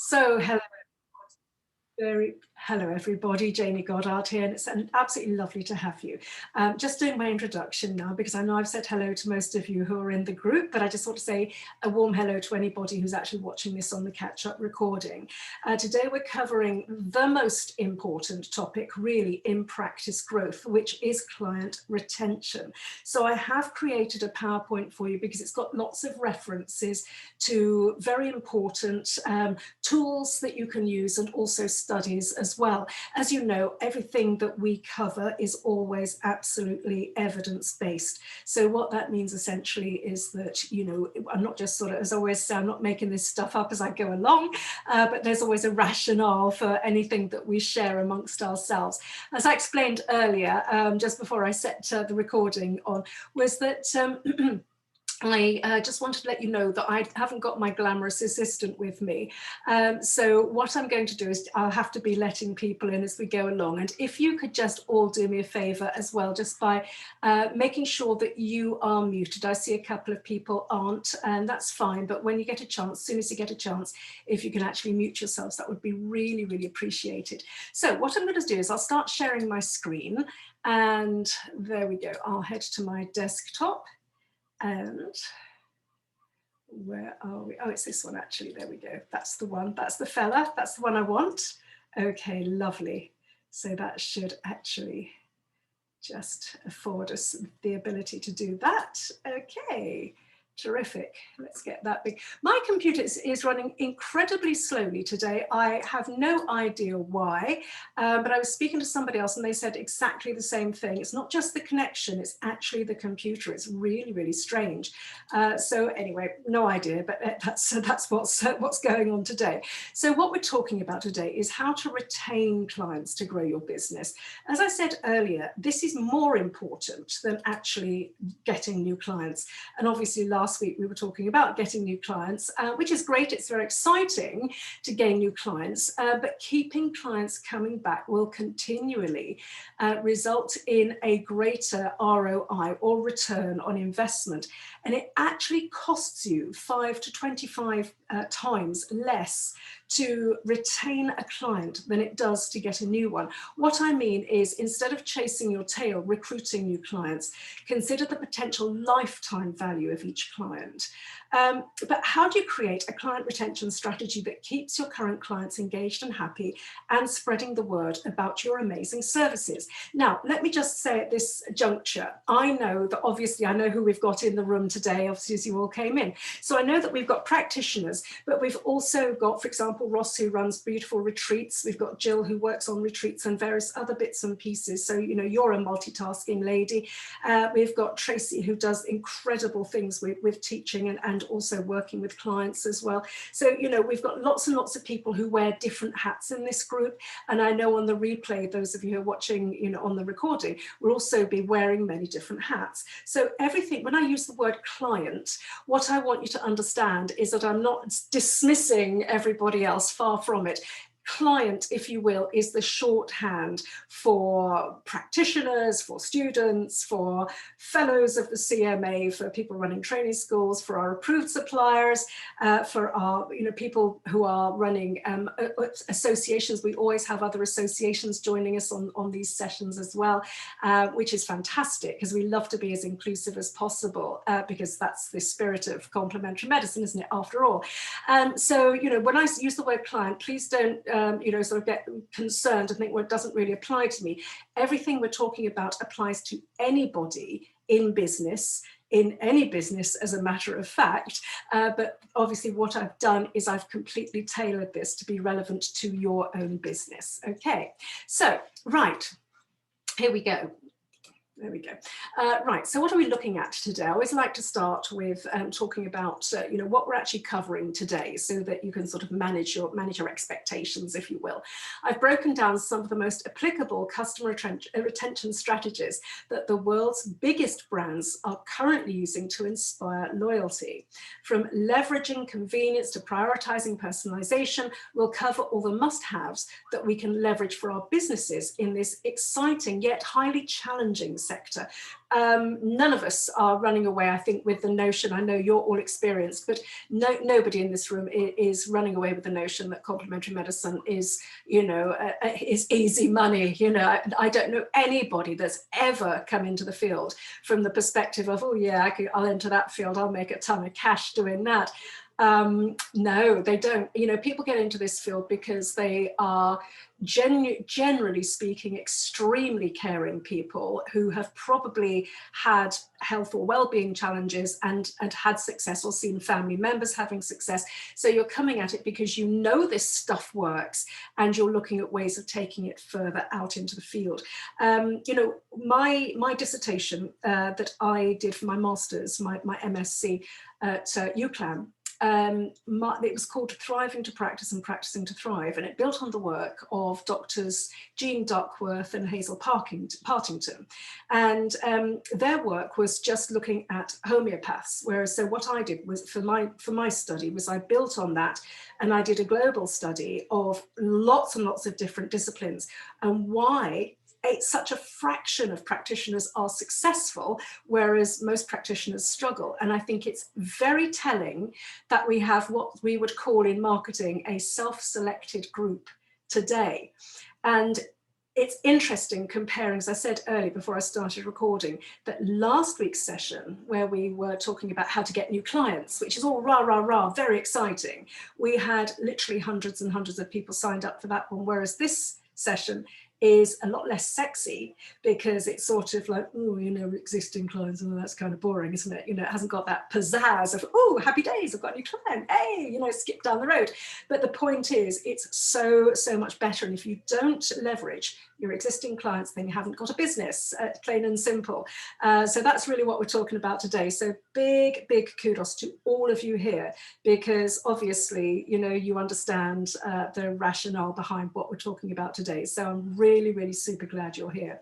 So hello everybody, Jamie Goddard here, and it's absolutely lovely to have you. Just doing my introduction now because I know I've said hello to most of you who are in the group, but I just want to say a warm hello to anybody who's actually watching this on the catch-up recording. Today we're covering the most important topic really in practice growth, which is client retention. So I have created a PowerPoint for you because it's got lots of references to very important tools that you can use and also studies as well. As you know, everything that we cover is always absolutely evidence-based. So what that means essentially is that, you know, I'm not just sort of, as I always say, I'm not making this stuff up as I go along, but there's always a rationale for anything that we share amongst ourselves. As I explained earlier, just before I set the recording on, was that I just wanted to let you know that I haven't got my glamorous assistant with me. So what I'm going to do is I'll have to be letting people in as we go along. And if you could just all do me a favor as well, just by making sure that you are muted. I see a couple of people aren't, and that's fine. But when you get a chance, as soon as you get a chance, if you can actually mute yourselves, that would be really, really appreciated. So what I'm going to do is I'll start sharing my screen. And there we go. I'll head to my desktop. And where are we? Oh, it's this one actually. There we go. That's the one. That's the fella. That's the one I want. Okay, lovely. So that should actually just afford us the ability to do that. Okay. Terrific. Let's get that big. My computer is running incredibly slowly today. I have no idea why, but I was speaking to somebody else and they said exactly the same thing. It's not just the connection, it's actually the computer. It's really, really strange. So anyway, no idea, but that's what's going on today. So what we're talking about today is how to retain clients to grow your business. As I said earlier, this is more important than actually getting new clients. And obviously last week we were talking about getting new clients, which is great. It's very exciting to gain new clients, but keeping clients coming back will continually result in a greater ROI or return on investment. And it actually costs you 5 to 25 times less to retain a client than it does to get a new one. What I mean is, instead of chasing your tail, recruiting new clients, consider the potential lifetime value of each client. But how do you create a client retention strategy that keeps your current clients engaged and happy and spreading the word about your amazing services? Now, let me just say at this juncture, I know that obviously I know who we've got in the room today, obviously as you all came in. So I know that we've got practitioners, but we've also got, for example, Ross, who runs beautiful retreats. We've got Jill, who works on retreats and various other bits and pieces. So, you know, you're a multitasking lady. We've got Tracy, who does incredible things with teaching and also working with clients as well. So, you know, we've got lots and lots of people who wear different hats in this group. And I know on the replay, those of you who are watching, you know, on the recording, will also be wearing many different hats. So everything, when I use the word client, what I want you to understand is that I'm not dismissing everybody else, far from it. Client, if you will, is the shorthand for practitioners, for students, for fellows of the CMA, for people running training schools, for our approved suppliers, for our, you know, people who are running associations. We always have other associations joining us on these sessions as well, which is fantastic because we love to be as inclusive as possible because that's the spirit of complementary medicine, isn't it, after all? So, you know, when I use the word client, please don't you know, sort of get concerned and think, well, it doesn't really apply to me. Everything we're talking about applies to anybody in business, in any business, as a matter of fact. But obviously what I've done is I've completely tailored this to be relevant to your own business. Okay, so, right, here we go. There we go. Right, so what are we looking at today? I always like to start with talking about you know, what we're actually covering today, so that you can sort of manage your expectations, if you will. I've broken down some of the most applicable customer retention strategies that the world's biggest brands are currently using to inspire loyalty. From leveraging convenience to prioritizing personalization, we'll cover all the must-haves that we can leverage for our businesses in this exciting yet highly challenging sector. None of us are running away, I think, with the notion, I know you're all experienced, but nobody in this room is running away with the notion that complementary medicine is, you know, is easy money. You know, I don't know anybody that's ever come into the field from the perspective of, oh yeah, I'll enter that field, I'll make a ton of cash doing that. No, they don't. You know, people get into this field because they are generally speaking, extremely caring people who have probably had health or well-being challenges and had success, or seen family members having success. So you're coming at it because you know this stuff works, and you're looking at ways of taking it further out into the field. You know, my dissertation that I did for my master's, my MSc at UCLan, it was called Thriving to Practice and Practicing to Thrive, and it built on the work of doctors Jean Duckworth and Hazel Partington. And their work was just looking at homeopaths, whereas so what I did was for my study was I built on that, and I did a global study of lots and lots of different disciplines and why such a fraction of practitioners are successful, whereas most practitioners struggle. And I think it's very telling that we have what we would call in marketing a self-selected group today. And it's interesting comparing, as I said earlier before I started recording, that last week's session where we were talking about how to get new clients, which is all rah, rah, rah, very exciting. We had literally hundreds and hundreds of people signed up for that one, whereas this session is a lot less sexy because it's sort of like, oh, you know, existing clients, and that's kind of boring, isn't it? You know, it hasn't got that pizzazz of, oh, happy days, I've got a new client, hey, you know, skip down the road. But the point is, it's so much better. And if you don't leverage your existing clients, then you haven't got a business, plain and simple. So that's really what we're talking about today. So big kudos to all of you here, because obviously, you know, you understand the rationale behind what we're talking about today. So I'm really super glad you're here.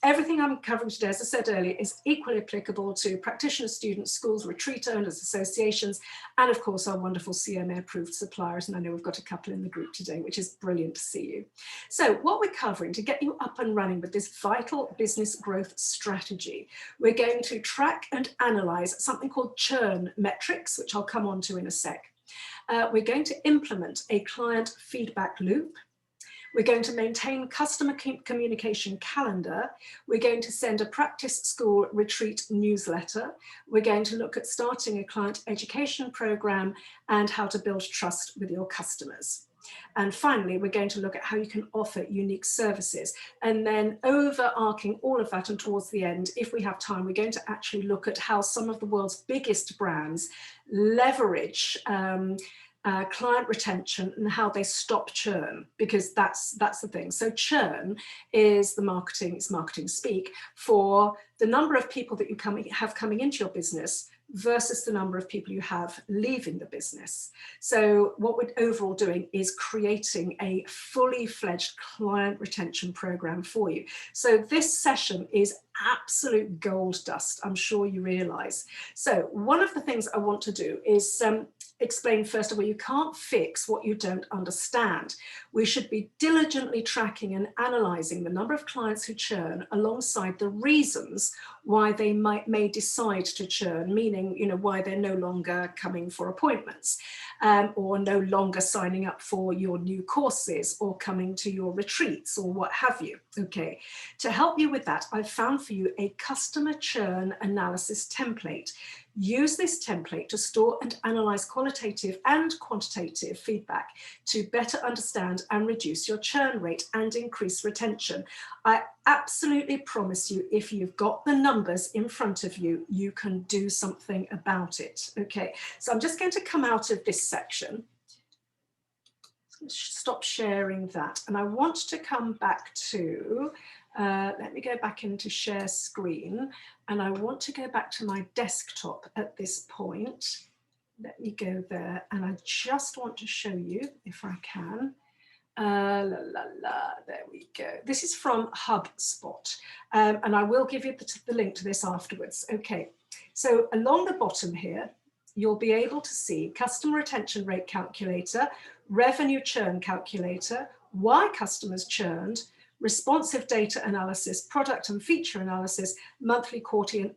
Everything I'm covering today, as I said earlier, is equally applicable to practitioners, students, schools, retreat owners, associations, and of course our wonderful CMA approved suppliers. And I know we've got a couple in the group today, which is brilliant to see you. So what we're covering to get you up and running with this vital business growth strategy, we're going to track and analyze something called churn metrics, which I'll come on to in a sec. We're going to implement a client feedback loop. We're going to maintain customer communication calendar. We're going to send a practice school retreat newsletter. We're going to look at starting a client education program and how to build trust with your customers. And finally, we're going to look at how you can offer unique services. And then overarching all of that, and towards the end, if we have time, we're going to actually look at how some of the world's biggest brands leverage client retention and how they stop churn, because that's the thing. So churn is it's marketing speak for the number of people that you have coming into your business versus the number of people you have leaving the business. So what we're overall doing is creating a fully fledged client retention program for you. So this session is absolute gold dust, I'm sure you realize. So one of the things I want to do is explain first of all, you can't fix what you don't understand. We should be diligently tracking and analyzing the number of clients who churn alongside the reasons why they may decide to churn, meaning, you know, why they're no longer coming for appointments, or no longer signing up for your new courses or coming to your retreats or what have you. Okay, to help you with that, I've found for you a customer churn analysis template. Use this template to store and analyze qualitative and quantitative feedback to better understand and reduce your churn rate and increase retention. I absolutely promise you, if you've got the numbers in front of you, you can do something about it. Okay, so I'm just going to come out of this section. Stop sharing that. And I want to come back to, let me go back into share screen, and I want to go back to my desktop at this point. Let me go there, and I just want to show you, if I can. There we go. This is from HubSpot, and I will give you the link to this afterwards. Okay, so along the bottom here, you'll be able to see customer retention rate calculator, revenue churn calculator, why customers churned, responsive data analysis, product and feature analysis, monthly, quarterly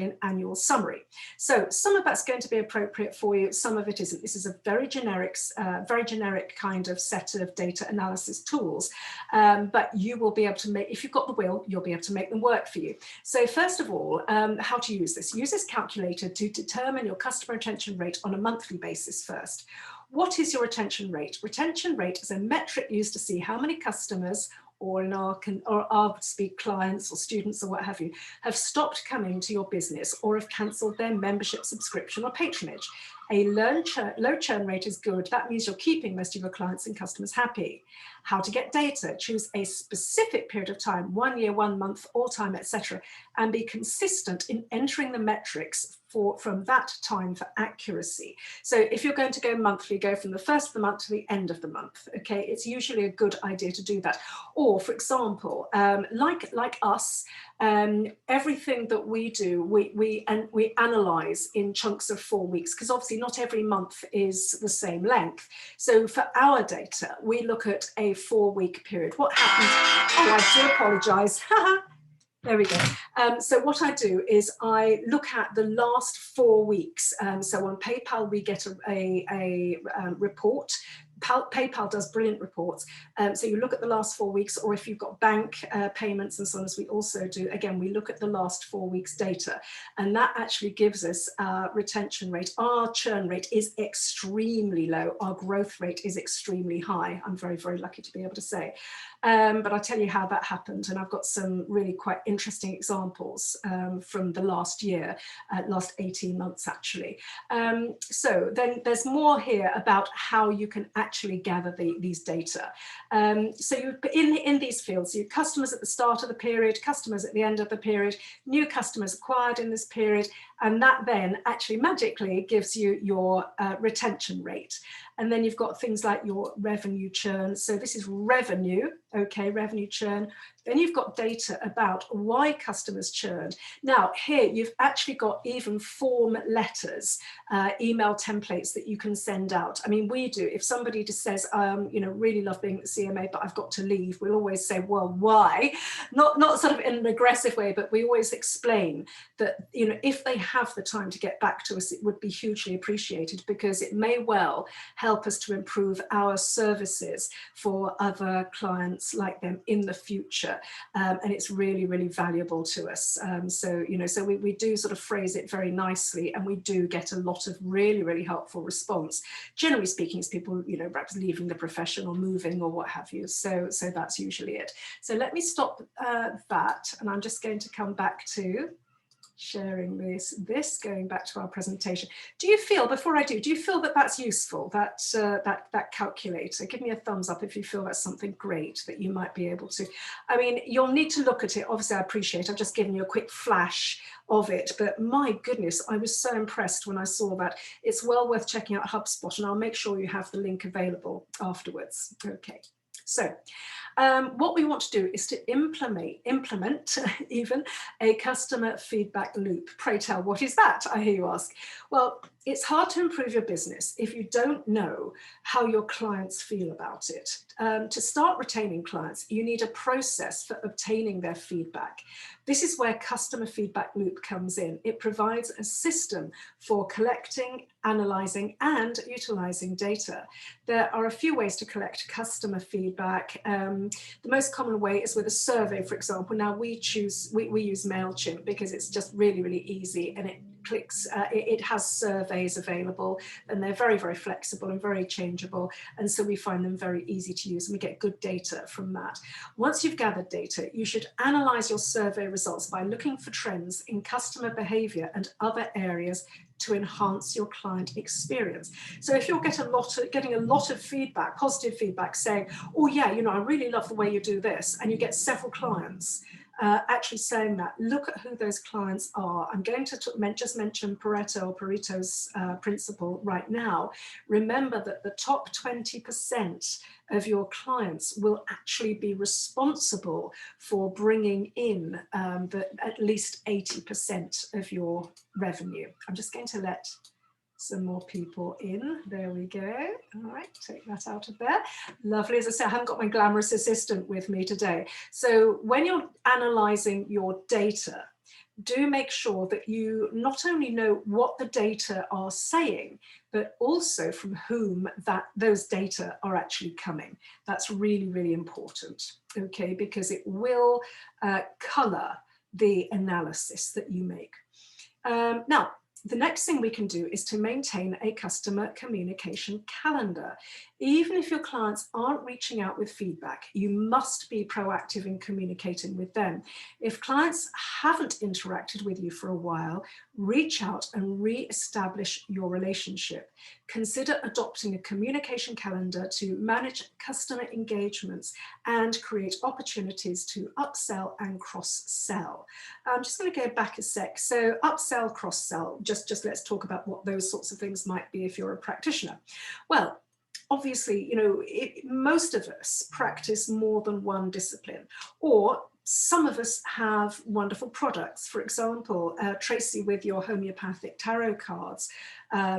and annual summary. So some of that's going to be appropriate for you, some of it isn't. This is a very generic kind of set of data analysis tools, but you will be able to make, if you've got the will, you'll be able to make them work for you. So first of all, how to use this? Use this calculator to determine your customer retention rate on a monthly basis first. What is your retention rate? Retention rate is a metric used to see how many customers, or in our speak clients or students or what have you, have stopped coming to your business or have cancelled their membership, subscription or patronage. A low churn rate is good. That means you're keeping most of your clients and customers happy. How to get data? Choose a specific period of time, 1 year, 1 month, all time, etc., and be consistent in entering the metrics from that time for accuracy. So if you're going to go monthly, go from the first of the month to the end of the month. Okay, it's usually a good idea to do that. Or, for example, like us, everything that we do, we analyze in chunks of 4 weeks, because obviously not every month is the same length. So for our data, we look at a 4-week period. What happens? Oh, I do apologize. There we go. So what I do is I look at the last 4 weeks. So on PayPal, we get a report. PayPal does brilliant reports. So you look at the last 4 weeks, or if you've got bank payments and so on, as we also do, again, we look at the last 4 weeks data, and that actually gives us our retention rate. Our churn rate is extremely low. Our growth rate is extremely high. I'm very, very lucky to be able to say. But I'll tell you how that happened, and I've got some really quite interesting examples from the last year, last 18 months actually. So then there's more here about how you can actually gather these data. So you in these fields, your customers at the start of the period, customers at the end of the period, new customers acquired in this period, and that then actually magically gives you your retention rate. And then you've got things like your revenue churn. So this is revenue, okay, revenue churn. Then you've got data about why customers churned. Now here you've actually got even form letters, email templates that you can send out. I mean, we do, if somebody just says, you know, really love being at the CMA, but I've got to leave, we'll always say, well, why? Not sort of in an aggressive way, but we always explain that, you know, if they have the time to get back to us, it would be hugely appreciated, because it may well help us to improve our services for other clients like them in the future. And it's really, really valuable to us. So, you know, so we do sort of phrase it very nicely, and we do get a lot of really, really helpful response. Generally speaking, it's people, you know, perhaps leaving the profession or moving or what have you. So that's usually it. So let me stop that, and I'm just going to come back to sharing this, going back to our presentation. Do you feel, before I do you feel that that's useful, that calculator? Give me a thumbs up if you feel that's something great that you might be able to. I mean, you'll need to look at it. Obviously, I appreciate, I've just given you a quick flash of it, but my goodness, I was so impressed when I saw that. It's well worth checking out HubSpot, and I'll make sure you have the link available afterwards. Okay, so what we want to do is to implement even a customer feedback loop. Pray tell, what is that? I hear you ask. Well, it's hard to improve your business if you don't know how your clients feel about it. To start retaining clients, you need a process for obtaining their feedback. This is where customer feedback loop comes in. It provides a system for collecting, analyzing, and utilizing data. There are a few ways to collect customer feedback. The most common way is with a survey, for example. Now we use MailChimp because it's just really, really easy, and it has surveys available, and they're very, very flexible and very changeable, and so we find them very easy to use, and we get good data from that. Once you've gathered data, you should analyze your survey results by looking for trends in customer behavior and other areas to enhance your client experience. So if you're getting a lot of feedback, positive feedback, saying, oh yeah, you know, I really love the way you do this, and you get several clients actually saying that, look at who those clients are. I'm going to just mention Pareto's principle right now. Remember that the top 20% of your clients will actually be responsible for bringing in at least 80% of your revenue. I'm just going to let some more people in. There we go. All right, take that out of there. Lovely. As I said, I haven't got my glamorous assistant with me today. So when you're analysing your data, do make sure that you not only know what the data are saying, but also from whom those data are actually coming. That's really, really important, okay, because it will colour the analysis that you make. Now, the next thing we can do is to maintain a customer communication calendar. Even if your clients aren't reaching out with feedback, you must be proactive in communicating with them. If clients haven't interacted with you for a while, reach out and re-establish your relationship. Consider adopting a communication calendar to manage customer engagements and create opportunities to upsell and cross-sell. I'm just going to go back a sec. So upsell, cross-sell, just let's talk about what those sorts of things might be if you're a practitioner. Well, obviously, you know, most of us practice more than one discipline, or some of us have wonderful products. For example, Tracy, with your homeopathic tarot cards,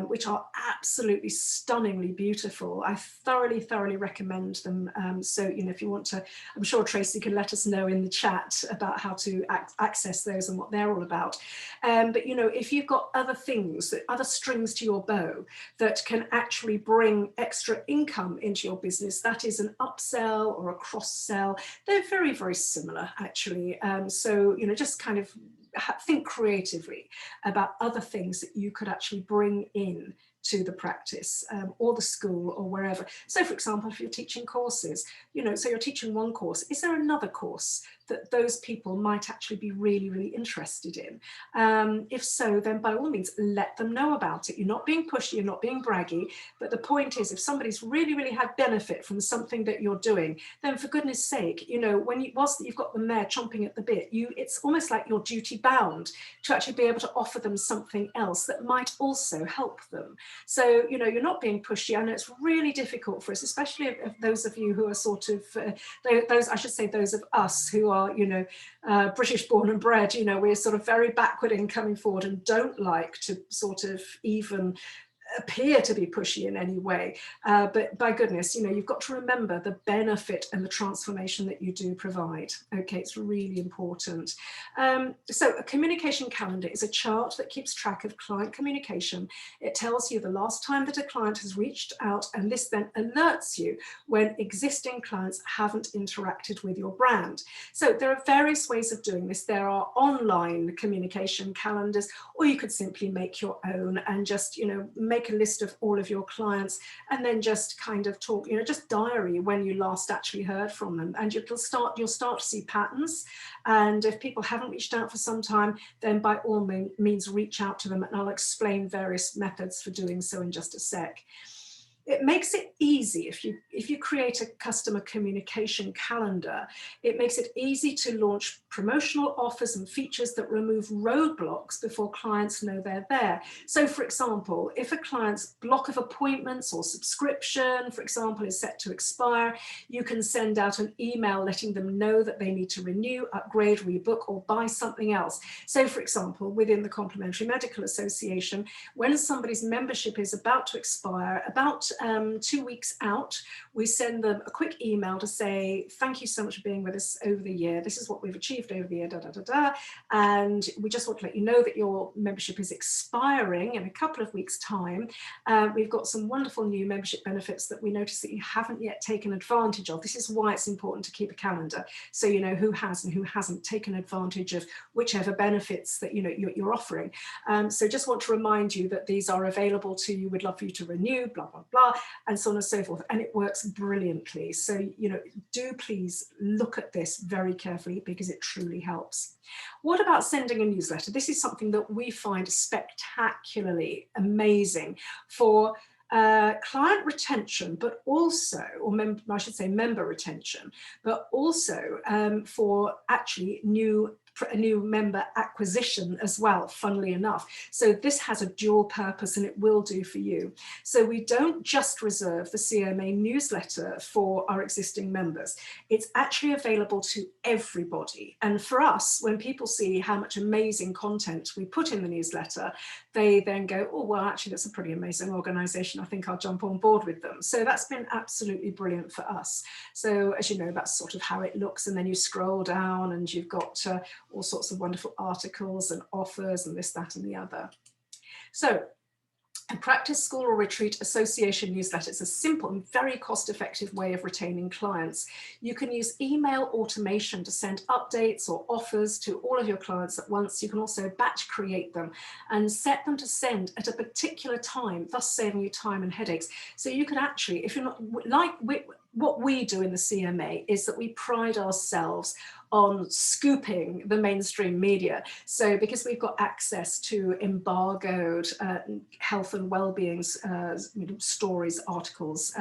which are absolutely stunningly beautiful. I thoroughly recommend them. So, you know, if you want to, I'm sure Tracy can let us know in the chat about how to access those and what they're all about. But, you know, if you've got other things, other strings to your bow that can actually bring extra income into your business, that is an upsell or a cross-sell. They're very similar, actually. So, you know, just kind of think creatively about other things that you could actually bring in to the practice or the school or wherever. So for example, if you're teaching courses, you know, so you're teaching one course, is there another course that those people might actually be really interested in? If so, then by all means, let them know about it. You're not being pushy, you're not being braggy, but the point is, if somebody's really had benefit from something that you're doing, then for goodness sake, you know, whilst you've got them there chomping at the bit, it's almost like you're duty bound to actually be able to offer them something else that might also help them. So, you know, you're not being pushy. I know it's really difficult for us, especially if those of you who are sort of, those, I should say, those of us who are, you know, British born and bred, you know, we're sort of very backward in coming forward and don't like to sort of even appear to be pushy in any way, but by goodness, you know, you've got to remember the benefit and the transformation that you do provide. Okay, it's really important. So a communication calendar is a chart that keeps track of client communication. It tells you the last time that a client has reached out, and this then alerts you when existing clients haven't interacted with your brand. So there are various ways of doing this. There are online communication calendars, or you could simply make your own and just, you know, make a list of all of your clients and then just kind of talk, you know, just diary when you last actually heard from them, and you'll start to see patterns. And if people haven't reached out for some time, then by all means reach out to them, and I'll explain various methods for doing so in just a sec. It makes it easy if you create a customer communication calendar. It makes it easy to launch promotional offers and features that remove roadblocks before clients know they're there. So for example, if a client's block of appointments or subscription, for example, is set to expire, you can send out an email letting them know that they need to renew, upgrade, rebook, or buy something else. So for example, within the Complementary Medical Association, when somebody's membership is about to expire, about 2 weeks out, we send them a quick email to say, thank you so much for being with us over the year. This is what we've achieved over the year, and we just want to let you know that your membership is expiring in a couple of weeks' time. We've got some wonderful new membership benefits that we notice that you haven't yet taken advantage of. This is why it's important to keep a calendar, so you know who has and who hasn't taken advantage of whichever benefits that, you know, you're offering. So just want to remind you that these are available to you. We'd love for you to renew, blah blah, and so on and so forth, and it works brilliantly. So, you know, do please look at this very carefully because it truly helps. What about sending a newsletter? This is something that we find spectacularly amazing for client retention, but also, or I should say member retention, but also for actually new a new member acquisition as well, funnily enough. So this has a dual purpose, and it will do for you. So we don't just reserve the CMA newsletter for our existing members. It's actually available to everybody. And for us, when people see how much amazing content we put in the newsletter, they then go, oh, well, actually, that's a pretty amazing organization. I think I'll jump on board with them. So that's been absolutely brilliant for us. So as you know, that's sort of how it looks. And then you scroll down and you've got all sorts of wonderful articles and offers and this, that, and the other. So a practice school or retreat association newsletter is a simple and very cost-effective way of retaining clients. You can use email automation to send updates or offers to all of your clients at once. You can also batch create them and set them to send at a particular time, thus saving you time and headaches. So you can actually, if you're not like what we do in the CMA is that we pride ourselves on scooping the mainstream media. So because we've got access to embargoed health and well-being stories, articles,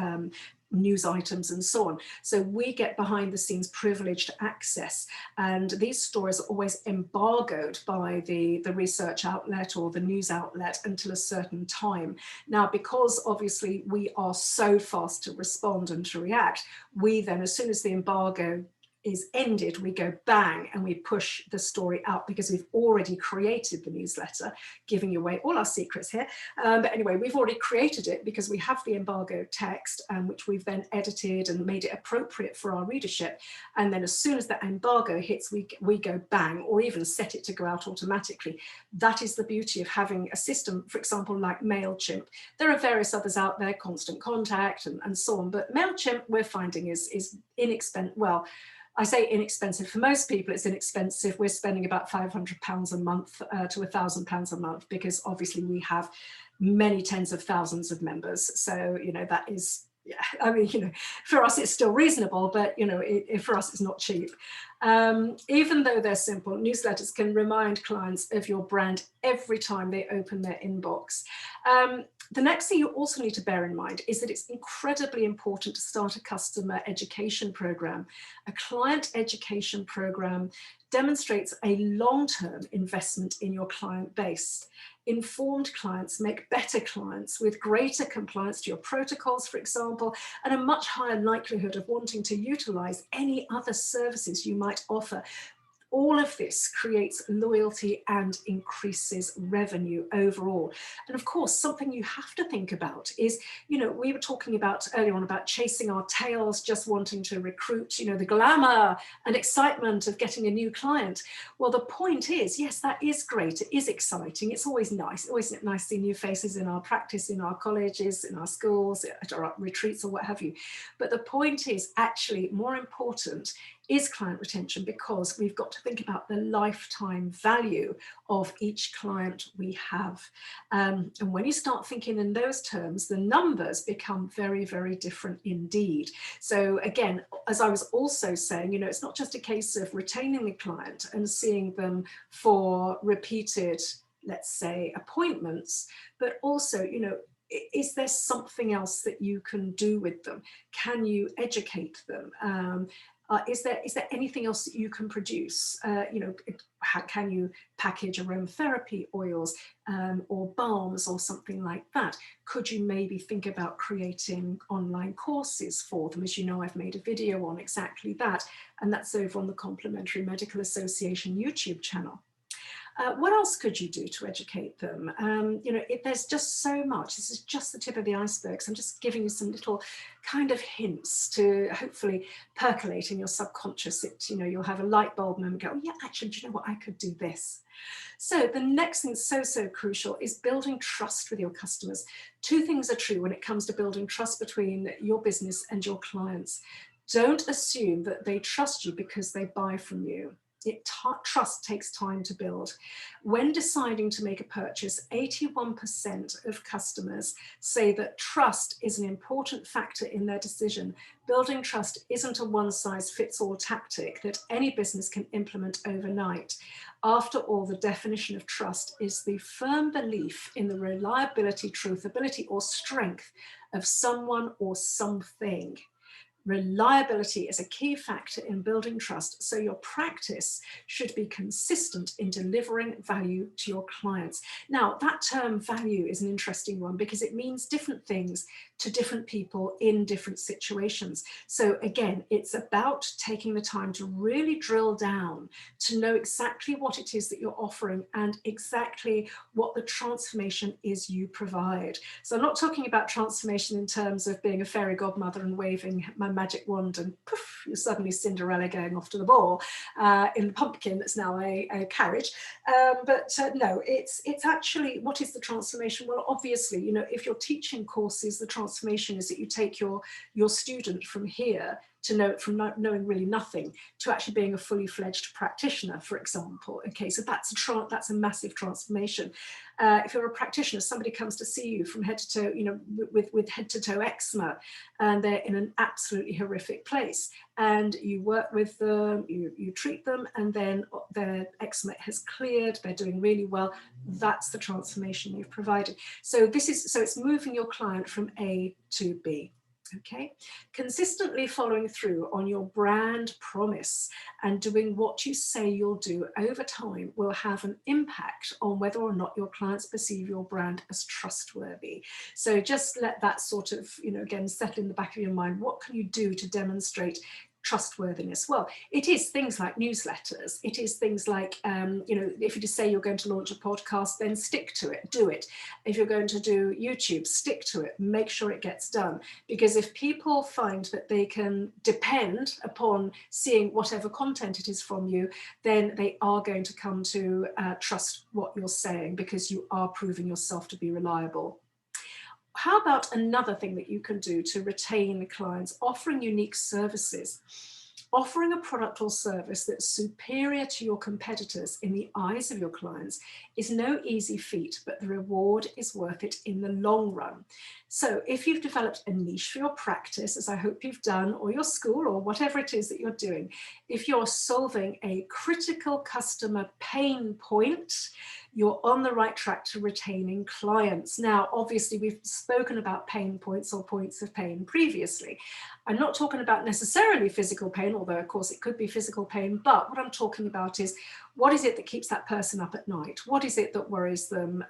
news items and so on. So we get behind the scenes privileged access, and these stories are always embargoed by the research outlet or the news outlet until a certain time. Now, because obviously we are so fast to respond and to react, we then, as soon as the embargo is ended, we go bang and we push the story out because we've already created the newsletter, giving away all our secrets here. But anyway, we've already created it because we have the embargo text, which we've then edited and made it appropriate for our readership. And then as soon as that embargo hits, we go bang, or even set it to go out automatically. That is the beauty of having a system, for example, like MailChimp. There are various others out there, Constant Contact and so on, but MailChimp we're finding is inexpensive. Well, I say inexpensive. For most people, it's inexpensive. We're spending about £500 a month to £1,000 a month because obviously we have many tens of thousands of members. So, you know, that is, yeah, I mean, you know, for us, it's still reasonable, but, you know, for us, it's not cheap. Even though they're simple, newsletters can remind clients of your brand every time they open their inbox. The next thing you also need to bear in mind is that it's incredibly important to start a customer education program. A client education program demonstrates a long-term investment in your client base. Informed clients make better clients with greater compliance to your protocols, for example, and a much higher likelihood of wanting to utilize any other services you might offer. All of this creates loyalty and increases revenue overall. And of course, something you have to think about is, you know, we were talking about earlier on about chasing our tails, just wanting to recruit, you know, the glamour and excitement of getting a new client. Well, the point is, yes, that is great. It is exciting. It's always nice. Always nice to see new faces in our practice, in our colleges, in our schools, at our retreats or what have you. But the point is actually more important is client retention, because we've got to think about the lifetime value of each client we have. And when you start thinking in those terms, the numbers become very, very different indeed. So again, as I was also saying, you know, it's not just a case of retaining the client and seeing them for repeated, let's say, appointments, but also, you know, is there something else that you can do with them? Can you educate them? Is there anything else that you can produce? You know, how can you package aromatherapy oils or balms or something like that? Could you maybe think about creating online courses for them? As you know, I've made a video on exactly that, and that's over on the Complementary Medical Association YouTube channel. What else could you do to educate them? You know, there's just so much. This is just the tip of the iceberg. So I'm just giving you some little kind of hints to hopefully percolate in your subconscious. You know, you'll have a light bulb moment, go, oh yeah, actually, do you know what? I could do this. So the next thing that's so crucial is building trust with your customers. Two things are true when it comes to building trust between your business and your clients. Don't assume that they trust you because they buy from you. Trust takes time to build. When deciding to make a purchase, 81% of customers say that trust is an important factor in their decision. Building trust isn't a one-size-fits-all tactic that any business can implement overnight. After all, the definition of trust is the firm belief in the reliability, truthability, or strength of someone or something. Reliability is a key factor in building trust, so your practice should be consistent in delivering value to your clients. Now, that term value is an interesting one because it means different things to different people in different situations. So again, it's about taking the time to really drill down to know exactly what it is that you're offering and exactly what the transformation is you provide. So I'm not talking about transformation in terms of being a fairy godmother and waving my magic wand and poof, you're suddenly Cinderella going off to the ball in the pumpkin that's now a carriage. No, it's actually, what is the transformation? Well, obviously, you know, if you're teaching courses, the transformation is that you take your student from here to know, from not knowing really nothing to actually being a fully fledged practitioner, for example. Okay, so that's a massive transformation. If you're a practitioner, somebody comes to see you from head to toe, you know, with head to toe eczema, and they're in an absolutely horrific place, and you work with them, you treat them, and then their eczema has cleared, they're doing really well. That's the transformation you've provided. So it's moving your client from A to B. Okay, consistently following through on your brand promise and doing what you say you'll do over time will have an impact on whether or not your clients perceive your brand as trustworthy. So just let that sort of, you know, again, settle in the back of your mind. What can you do to demonstrate trustworthiness? Well, it is things like newsletters. It is things like, you know, if you just say you're going to launch a podcast, then stick to it, do it. If you're going to do YouTube, stick to it, make sure it gets done. Because if people find that they can depend upon seeing whatever content it is from you, then they are going to come to trust what you're saying because you are proving yourself to be reliable. How about another thing that you can do to retain clients? Offering unique services. Offering a product or service that's superior to your competitors in the eyes of your clients is no easy feat, but the reward is worth it in the long run. So if you've developed a niche for your practice, as I hope you've done, or your school, or whatever it is that you're doing, if you're solving a critical customer pain point, you're on the right track to retaining clients. Now, obviously, we've spoken about pain points or points of pain previously. I'm not talking about necessarily physical pain, although of course it could be physical pain, but what I'm talking about is what is it that keeps that person up at night? What is it that worries them?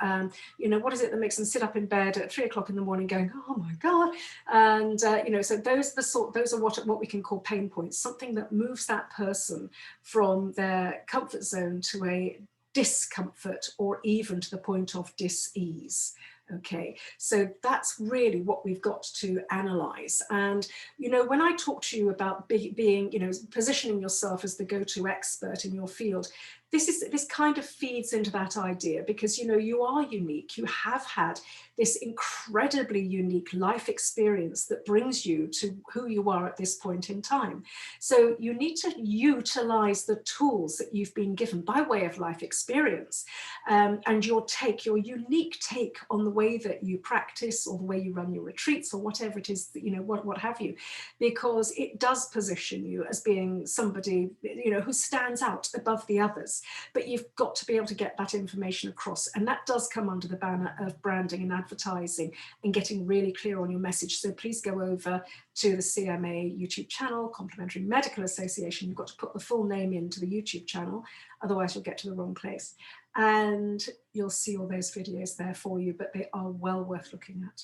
You know, what is it that makes them sit up in bed at 3 o'clock in the morning going, oh my God. And, you know, so those are what we can call pain points, something that moves that person from their comfort zone to a discomfort or even to the point of dis-ease. Okay, so that's really what we've got to analyze. And, you know, when I talk to you about being, you know, positioning yourself as the go-to expert in your field, this kind of feeds into that idea because, you know, you are unique. You have had this incredibly unique life experience that brings you to who you are at this point in time. So you need to utilize the tools that you've been given by way of life experience and your unique take on the way that you practice or the way you run your retreats or whatever it is that, you know, what have you, because it does position you as being somebody, you know, who stands out above the others. But you've got to be able to get that information across, and that does come under the banner of branding and advertising and getting really clear on your message. So please go over to the CMA YouTube channel, Complementary Medical Association. You've got to put the full name into the YouTube channel, otherwise you'll get to the wrong place. And you'll see all those videos there for you, but they are well worth looking at.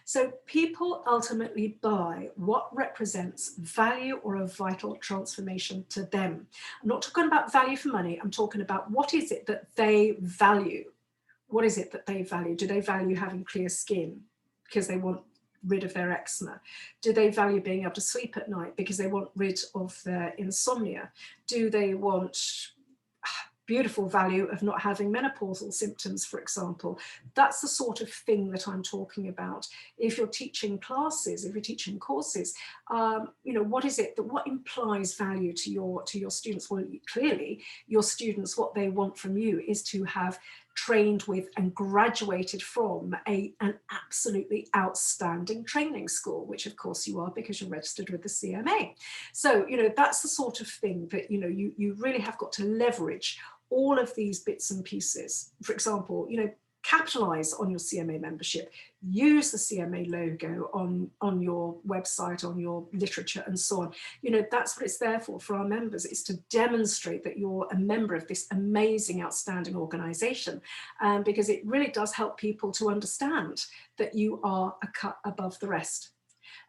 So people ultimately buy what represents value or a vital transformation to them. I'm not talking about value for money. I'm talking about what is it that they value? What is it that they value? Do they value having clear skin because they want rid of their eczema? Do they value being able to sleep at night because they want rid of their insomnia? Do they want beautiful value of not having menopausal symptoms, for example? That's the sort of thing that I'm talking about. If you're teaching classes, if you're teaching courses, you know, what is it that what implies value to your students? Well, clearly your students, what they want from you is to have trained with and graduated from an absolutely outstanding training school, which of course you are because you're registered with the CMA. So, you know, that's the sort of thing that, you know, you really have got to leverage all of these bits and pieces. For example, you know, capitalize on your CMA membership, use the CMA logo on your website, on your literature and so on. You know, that's what it's there for our members. It's to demonstrate that you're a member of this amazing, outstanding organization, because it really does help people to understand that you are a cut above the rest.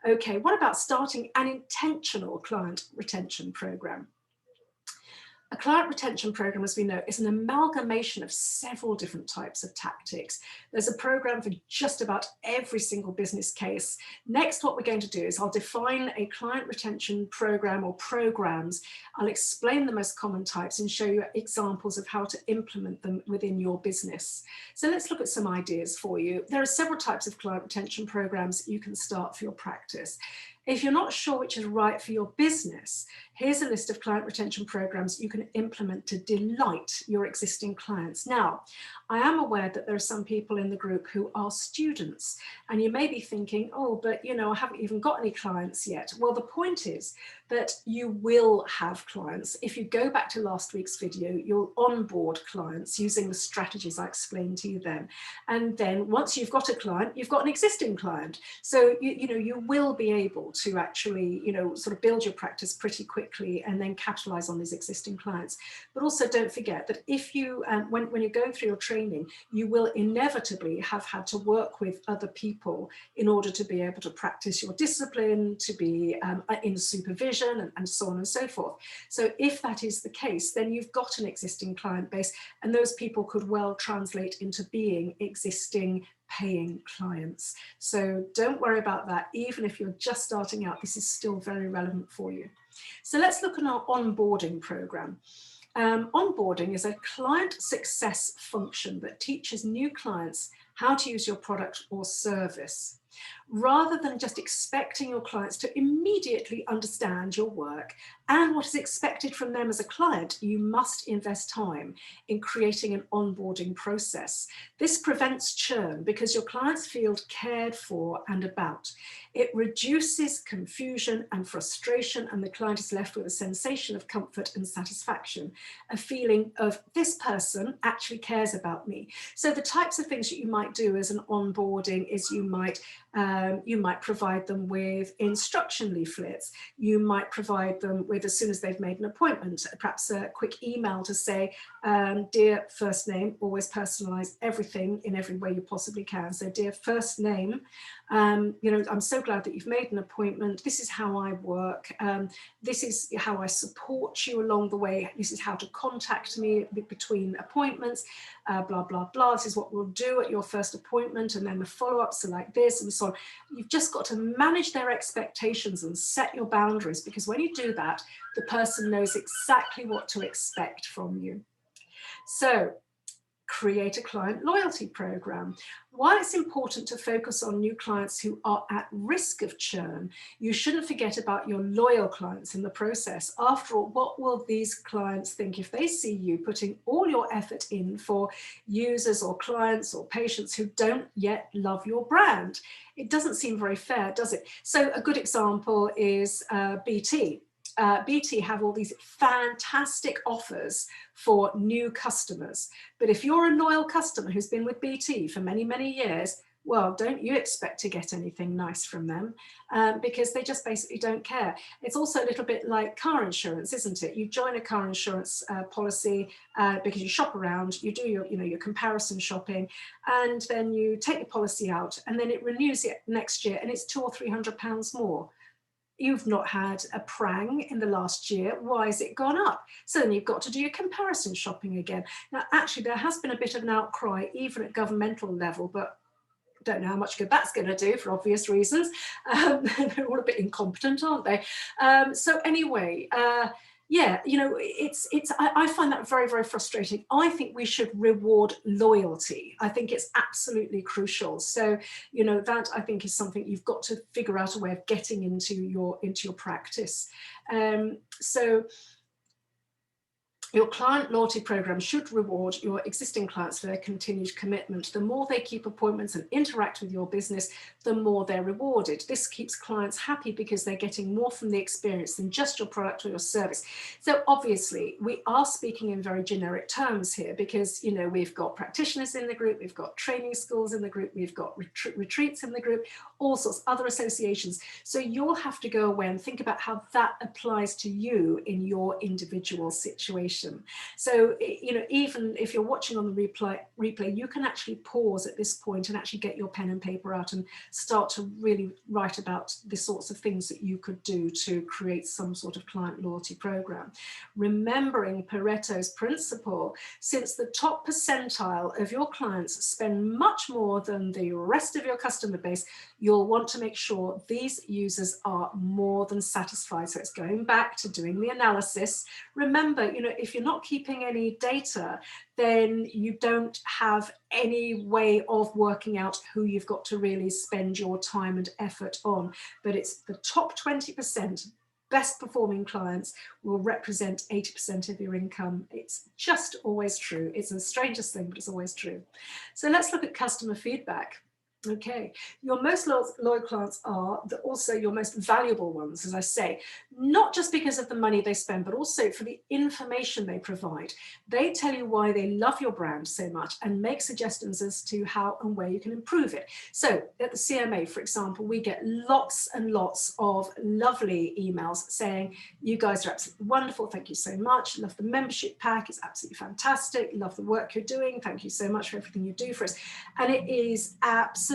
Okay, what about starting an intentional client retention program? A client retention program, as we know, is an amalgamation of several different types of tactics. There's a program for just about every single business case. Next, what we're going to do is I'll define a client retention program or programs. I'll explain the most common types and show you examples of how to implement them within your business. So let's look at some ideas for you. There are several types of client retention programs you can start for your practice. If you're not sure which is right for your business, here's a list of client retention programs you can implement to delight your existing clients. Now, I am aware that there are some people in the group who are students, and you may be thinking, oh, but you know, I haven't even got any clients yet. Well, the point is that you will have clients. If you go back to last week's video, you'll onboard clients using the strategies I explained to you then. And then once you've got a client, you've got an existing client. So, you will be able to actually, sort of build your practice pretty quickly and then capitalize on these existing clients. But also don't forget that if you, when you're going through your training, you will inevitably have had to work with other people in order to be able to practice your discipline, to be in supervision and so on and so forth. So if that is the case, then you've got an existing client base, and those people could well translate into being existing paying clients. So don't worry about that. Even if you're just starting out, this is still very relevant for you. So let's look at our onboarding program. Onboarding is a client success function that teaches new clients how to use your product or service. Rather than just expecting your clients to immediately understand your work and what is expected from them as a client, you must invest time in creating an onboarding process. This prevents churn because your clients feel cared for and about. It reduces confusion and frustration, and the client is left with a sensation of comfort and satisfaction, a feeling of this person actually cares about me. So the types of things that you might do as an onboarding is you might provide them with instruction leaflets. You might provide them with, as soon as they've made an appointment, perhaps a quick email to say, dear first name, always personalize everything in every way you possibly can. So dear first name, I'm so glad that you've made an appointment. This is how I work. This is how I support you along the way. This is how to contact me between appointments, blah, blah, blah. This is what we'll do at your first appointment. And then the follow-ups are like this and so on. You've just got to manage their expectations and set your boundaries, because when you do that, the person knows exactly what to expect from you. So create a client loyalty program. While it's important to focus on new clients who are at risk of churn, you shouldn't forget about your loyal clients in the process. After all, what will these clients think if they see you putting all your effort in for users or clients or patients who don't yet love your brand? It doesn't seem very fair, does it? So a good example is BT. BT have all these fantastic offers for new customers. But if you're a loyal customer who's been with BT for many, many years, well, don't you expect to get anything nice from them, because they just basically don't care. It's also a little bit like car insurance, isn't it? You join a car insurance policy because you shop around, you do your comparison shopping, and then you take your policy out, and then it renews it next year, and it's £200 or £300 more. You've not had a prang in the last year. Why has it gone up? So then you've got to do your comparison shopping again. Now, actually, there has been a bit of an outcry, even at governmental level, but I don't know how much good that's going to do for obvious reasons. They're all a bit incompetent, aren't they? So anyway, yeah, I find that very, very frustrating. I think we should reward loyalty. I think it's absolutely crucial. So, that I think is something you've got to figure out a way of getting into your practice. So Your client loyalty program should reward your existing clients for their continued commitment. The more they keep appointments and interact with your business, the more they're rewarded. This keeps clients happy because they're getting more from the experience than just your product or your service. So obviously, we are speaking in very generic terms here because, you know, we've got practitioners in the group, we've got training schools in the group, we've got retreats in the group, all sorts of other associations. So you'll have to go away and think about how that applies to you in your individual situation. So, you know, even if you're watching on the replay, you can actually pause at this point and actually get your pen and paper out and start to really write about the sorts of things that you could do to create some sort of client loyalty program. Remembering Pareto's principle, since the top percentile of your clients spend much more than the rest of your customer base, you'll want to make sure these users are more than satisfied. So it's going back to doing the analysis. Remember, you know, if you're not keeping any data, then you don't have any way of working out who you've got to really spend your time and effort on. But it's the top 20% best performing clients will represent 80% of your income. It's just always true. It's the strangest thing, but it's always true. So let's look at customer feedback. Okay, your most loyal clients are also your most valuable ones, as I say, not just because of the money they spend, but also for the information they provide. They tell you why they love your brand so much and make suggestions as to how and where you can improve it. So at the CMA, for example, we get lots and lots of lovely emails saying, you guys are absolutely wonderful. Thank you so much. Love the membership pack. It's absolutely fantastic. Love the work you're doing. Thank you so much for everything you do for us. And it is absolutely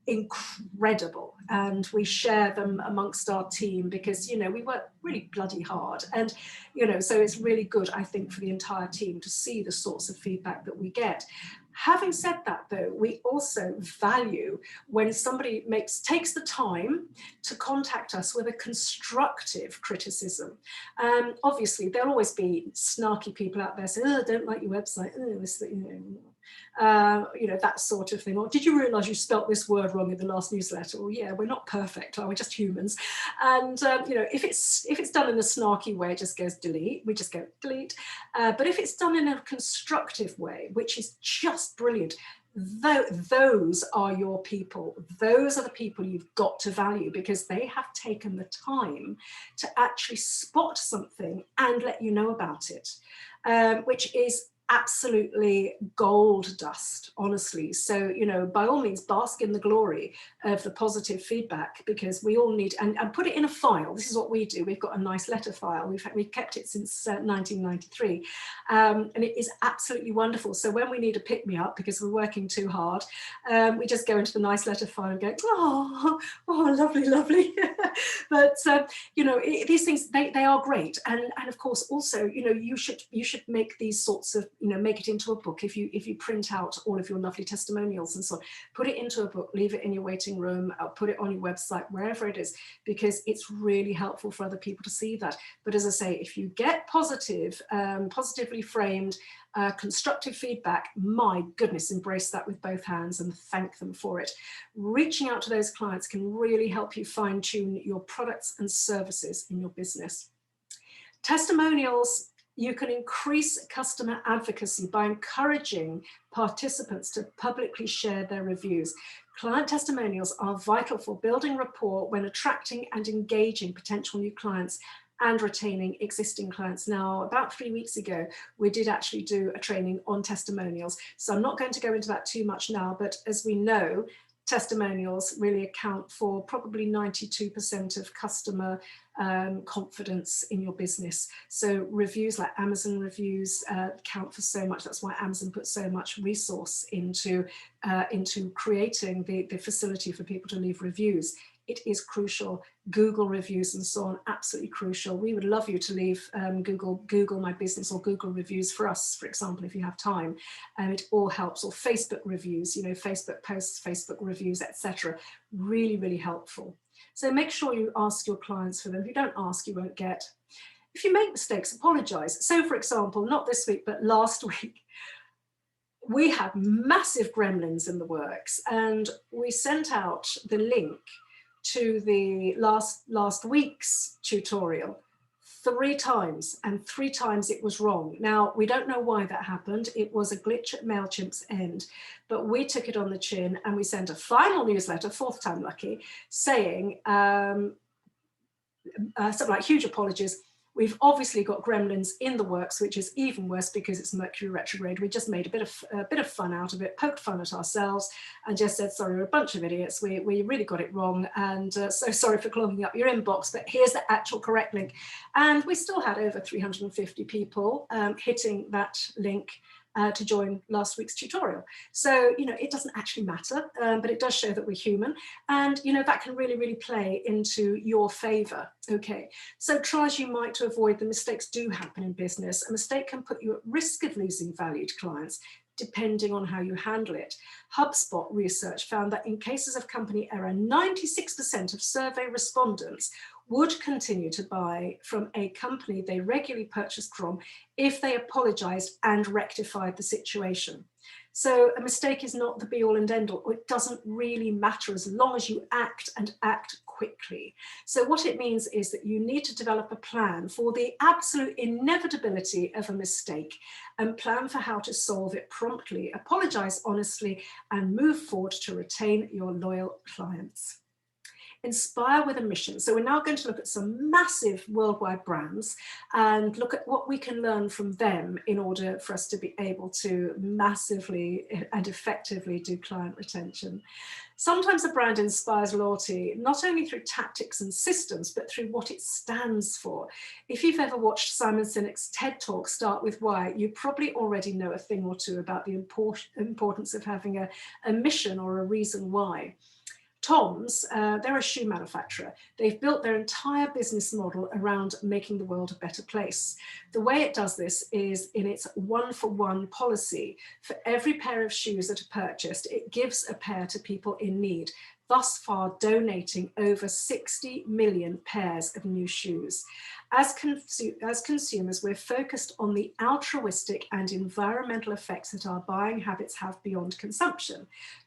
incredible, and we share them amongst our team because, you know, we work really bloody hard, and, you know, so it's really good, I think, for the entire team to see the sorts of feedback that we get. Having said that, though, we also value when somebody takes the time to contact us with a constructive criticism. Obviously, there'll always be snarky people out there saying, oh, I don't like your website, oh, this, you know, that sort of thing. Or did you realise you spelt this word wrong in the last newsletter? Well, yeah, we're not perfect, are we? Just humans. And you know, if it's done in a snarky way, it just goes delete. We just go delete. But if it's done in a constructive way, which is just brilliant, those are your people. Those are the people you've got to value because they have taken the time to actually spot something and let you know about it, which is absolutely gold dust, honestly. So, you know, by all means, bask in the glory of the positive feedback, because we all need, and put it in a file. This is what we do. We've got a nice letter file. We've kept it since 1993, and it is absolutely wonderful. So when we need a pick-me-up because we're working too hard, we just go into the nice letter file and go, oh, lovely, lovely. But you know, these things, they are great, and of course also, you know, you should make these sorts of, you know, make it into a book. If you print out all of your lovely testimonials and so on, put it into a book, leave it in your waiting room, put it on your website, wherever it is, because it's really helpful for other people to see that. But as I say, if you get positively framed, constructive feedback, my goodness, embrace that with both hands and thank them for it. Reaching out to those clients can really help you fine-tune your products and services in your business. Testimonials. You can increase customer advocacy by encouraging participants to publicly share their reviews. Client testimonials are vital for building rapport when attracting and engaging potential new clients and retaining existing clients. Now, about 3 weeks ago, we did actually do a training on testimonials. So I'm not going to go into that too much now, but as we know, testimonials really account for probably 92% of customer confidence in your business. So reviews like Amazon reviews count for so much. That's why Amazon puts so much resource into creating the facility for people to leave reviews. It is crucial. Google reviews and so on, absolutely crucial. We would love you to leave Google My Business or Google reviews for us, for example, if you have time. It all helps. Or Facebook reviews, you know, Facebook posts, Facebook reviews, etc. Really, really helpful. So make sure you ask your clients for them. If you don't ask, you won't get. If you make mistakes, apologize. So for example, not this week, but last week, we had massive gremlins in the works, and we sent out the link to the last week's tutorial 3 times, and 3 times it was wrong. Now, we don't know why that happened. It was a glitch at MailChimp's end, but we took it on the chin and we sent a final newsletter, 4th time lucky, saying something like, huge apologies. We've obviously got gremlins in the works, which is even worse because it's Mercury retrograde. We just made a bit of fun out of it, poked fun at ourselves, and just said, sorry, we're a bunch of idiots. We really got it wrong, and so sorry for clogging up your inbox, but here's the actual correct link. And we still had over 350 people hitting that link to join last week's tutorial. So, you know, it doesn't actually matter, but it does show that we're human. And, you know, that can really, really play into your favor. Okay, so try as you might to avoid the mistakes do happen in business. A mistake can put you at risk of losing value to clients, depending on how you handle it. HubSpot research found that in cases of company error, 96% of survey respondents would continue to buy from a company they regularly purchased from if they apologized and rectified the situation. So a mistake is not the be all and end all. It doesn't really matter as long as you act and act quickly. So what it means is that you need to develop a plan for the absolute inevitability of a mistake and plan for how to solve it promptly, apologize honestly, and move forward to retain your loyal clients. Inspire with a mission. So we're now going to look at some massive worldwide brands and look at what we can learn from them in order for us to be able to massively and effectively do client retention. Sometimes a brand inspires loyalty, not only through tactics and systems, but through what it stands for. If you've ever watched Simon Sinek's TED Talk, Start With Why, you probably already know a thing or two about the importance of having a mission or a reason why. Tom's, they're a shoe manufacturer. They've built their entire business model around making the world a better place. The way it does this is in its 1-for-1 policy. For every pair of shoes that are purchased, it gives a pair to people in need, thus far donating over 60 million pairs of new shoes. As consumers, we're focused on the altruistic and environmental effects that our buying habits have beyond consumption.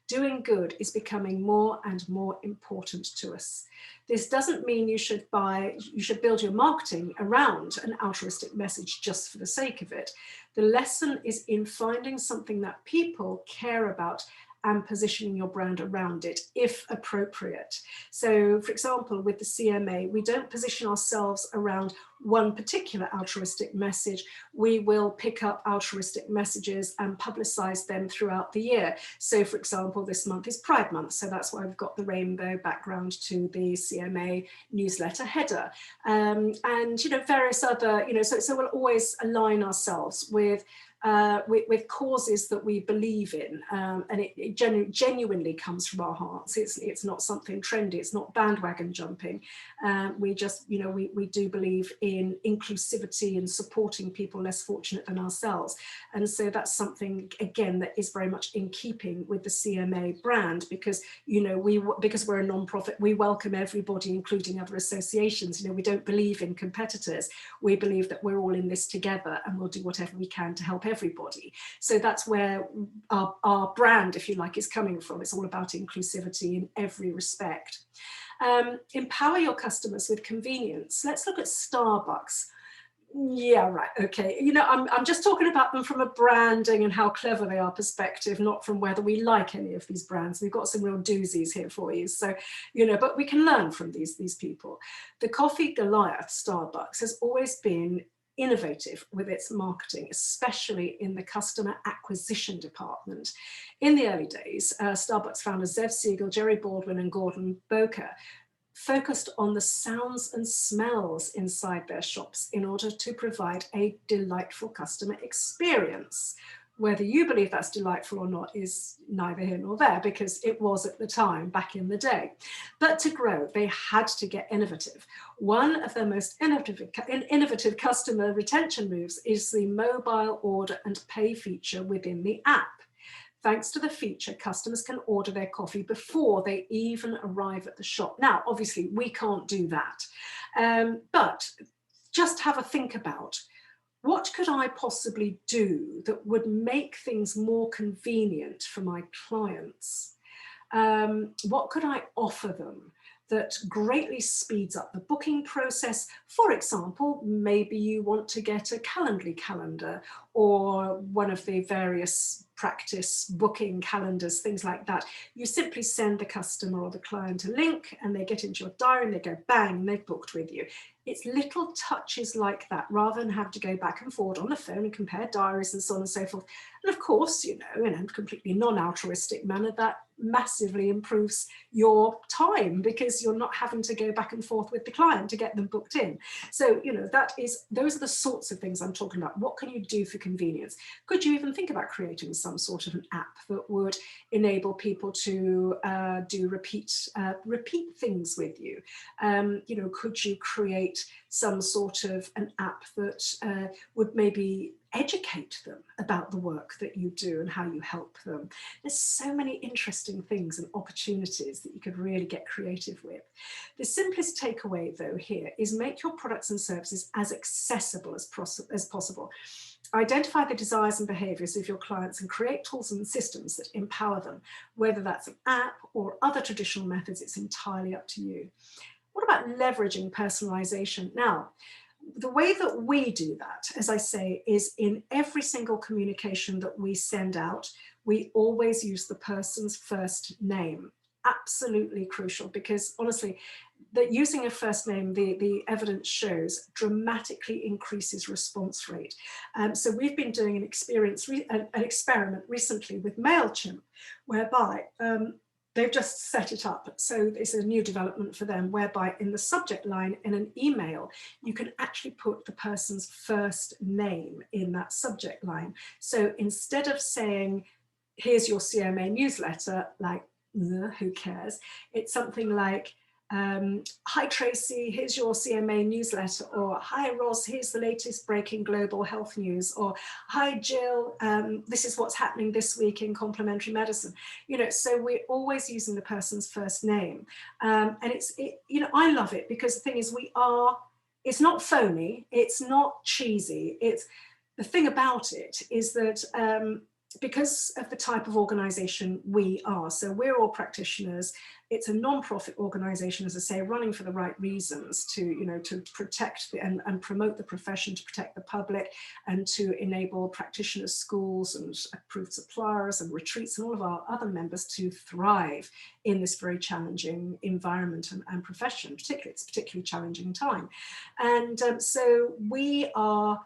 Doing good is becoming more and more important to us. This doesn't mean you should build your marketing around an altruistic message just for the sake of it. The lesson is in finding something that people care about and positioning your brand around it, if appropriate. So, for example, with the CMA, we don't position ourselves around one particular altruistic message. We will pick up altruistic messages and publicize them throughout the year. So, for example, this month is Pride Month, so that's why we've got the rainbow background to the CMA newsletter header. And, you know, various other, you know, so we'll always align ourselves with causes that we believe in, and it genuinely comes from our hearts. It's not something trendy, it's not bandwagon jumping. We just, you know, we do believe in inclusivity and supporting people less fortunate than ourselves. And so that's something, again, that is very much in keeping with the CMA brand, because, you know, because we're a non-profit, we welcome everybody, including other associations. You know, we don't believe in competitors. We believe that we're all in this together and we'll do whatever we can to help everybody. So that's where our brand, if you like, is coming from. It's all about inclusivity in every respect. Empower your customers with convenience. Let's look at Starbucks. Yeah, right, okay. You know, I'm just talking about them from a branding and how clever they are perspective, not from whether we like any of these brands. We've got some real doozies here for you. So, you know, but we can learn from these people. The Coffee Goliath, Starbucks, has always been innovative with its marketing, especially in the customer acquisition department. In the early days, Starbucks founders Zev Siegel, Jerry Baldwin, and Gordon Boker focused on the sounds and smells inside their shops in order to provide a delightful customer experience. Whether you believe that's delightful or not is neither here nor there, because it was at the time, back in the day. But to grow, they had to get innovative. One of their most innovative customer retention moves is the mobile order and pay feature within the app. Thanks to the feature, customers can order their coffee before they even arrive at the shop. Now, obviously, we can't do that, but just have a think about, what could I possibly do that would make things more convenient for my clients? What could I offer them that greatly speeds up the booking process. For example, maybe you want to get a Calendly calendar or one of the various practice booking calendars, things like that. You simply send the customer or the client a link and they get into your diary and they go bang, and they've booked with you. It's little touches like that, rather than have to go back and forward on the phone and compare diaries and so on and so forth. And of course, you know, in a completely non-altruistic manner, that massively improves your time because you're not having to go back and forth with the client to get them booked in. So, you know, those are the sorts of things I'm talking about. What can you do for convenience? Could you even think about creating some sort of an app that would enable people to do repeat things with you? You know, could you create some sort of an app that would maybe educate them about the work that you do and how you help them? There's so many interesting things and opportunities that you could really get creative with. The simplest takeaway though here is make your products and services as accessible as possible. Identify the desires and behaviors of your clients and create tools and systems that empower them. Whether that's an app or other traditional methods, it's entirely up to you. What about leveraging personalization? Now, the way that we do that, as I say, is in every single communication that we send out, we always use the person's first name. Absolutely crucial, because honestly, that using a first name, the evidence shows, dramatically increases response rate. So we've been doing an experiment recently with MailChimp, whereby they've just set it up. So it's a new development for them, whereby in the subject line in an email, you can actually put the person's first name in that subject line. So instead of saying, here's your CMA newsletter, like, who cares? It's something like, hi Tracy, here's your CMA newsletter, or hi Ross, here's the latest breaking global health news, or hi Jill, this is what's happening this week in complementary medicine. You know, so we're always using the person's first name, and you know, I love it because the thing is, it's not phony, it's not cheesy. It's the thing about it is that because of the type of organization we are, so we're all practitioners. It's a non-profit organization, as I say, running for the right reasons to, you know, to protect and promote the profession, to protect the public, and to enable practitioners, schools, and approved suppliers and retreats and all of our other members to thrive in this very challenging environment and profession. Particularly, it's a particularly challenging time, and so we are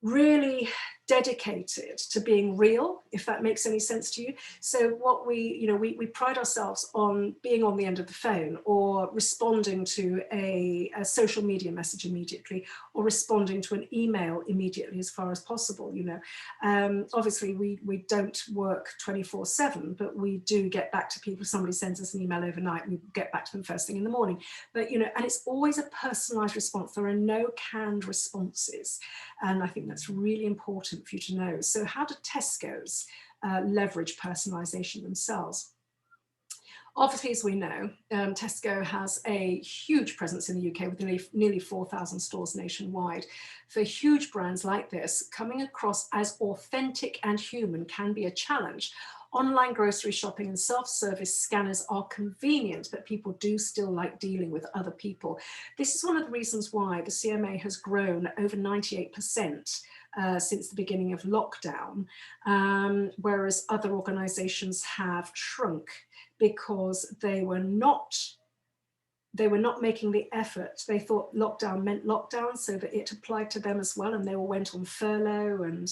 really dedicated to being real, if that makes any sense to you. So what we pride ourselves on being on the end of the phone, or responding to a social media message immediately, or responding to an email immediately as far as possible. You know, obviously we don't work 24/7, but we do get back to people. If somebody sends us an email overnight, we get back to them first thing in the morning. But you know, and it's always a personalized response. There are no canned responses, and I think that's really important for you to know. So how do Tesco's leverage personalization themselves? Obviously, as we know, Tesco has a huge presence in the UK with nearly 4,000 stores nationwide. For huge brands like this, coming across as authentic and human can be a challenge. Online grocery shopping and self-service scanners are convenient, but people do still like dealing with other people. This is one of the reasons why the CMA has grown over 98% since the beginning of lockdown, whereas other organisations have shrunk because they were not making the effort. They thought lockdown meant lockdown, so that it applied to them as well, and they all went on furlough and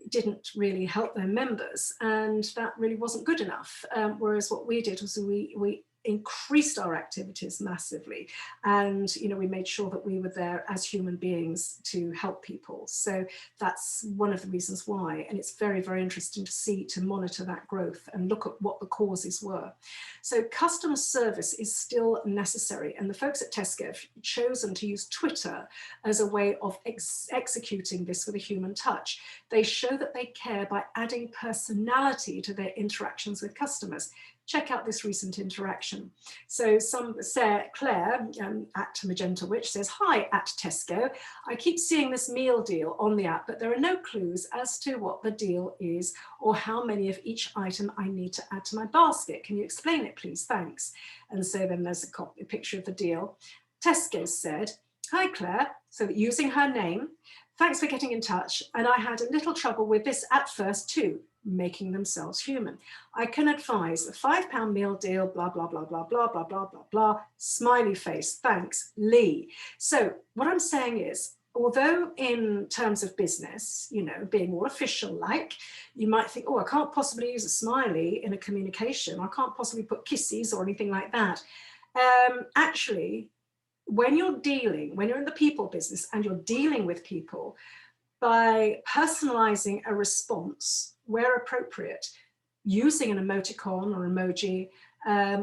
didn't really help their members, and that really wasn't good enough. Whereas what we did was we increased our activities massively, and you know, we made sure that we were there as human beings to help people. So that's one of the reasons why, and it's very, very interesting to monitor that growth and look at what the causes were. So customer service is still necessary, and the folks at Tesco have chosen to use Twitter as a way of executing this with a human touch. They show that they care by adding personality to their interactions with customers. check out this recent interaction. So Claire at Magenta Witch says, hi at Tesco. I keep seeing this meal deal on the app, but there are no clues as to what the deal is or how many of each item I need to add to my basket. Can you explain it, please? Thanks. And so then there's a picture of the deal. Tesco said, hi Claire, so using her name, thanks for getting in touch. And I had a little trouble with this at first too, making themselves human. I can advise a £5 meal deal, blah, blah, blah, blah, blah, blah, blah, blah, blah, smiley face, thanks, Lee. So what I'm saying is, although in terms of business, you know, being more official like, you might think, oh, I can't possibly use a smiley in a communication. I can't possibly put kisses or anything like that. Actually, when you're in the people business and you're dealing with people, by personalizing a response where appropriate, using an emoticon or emoji,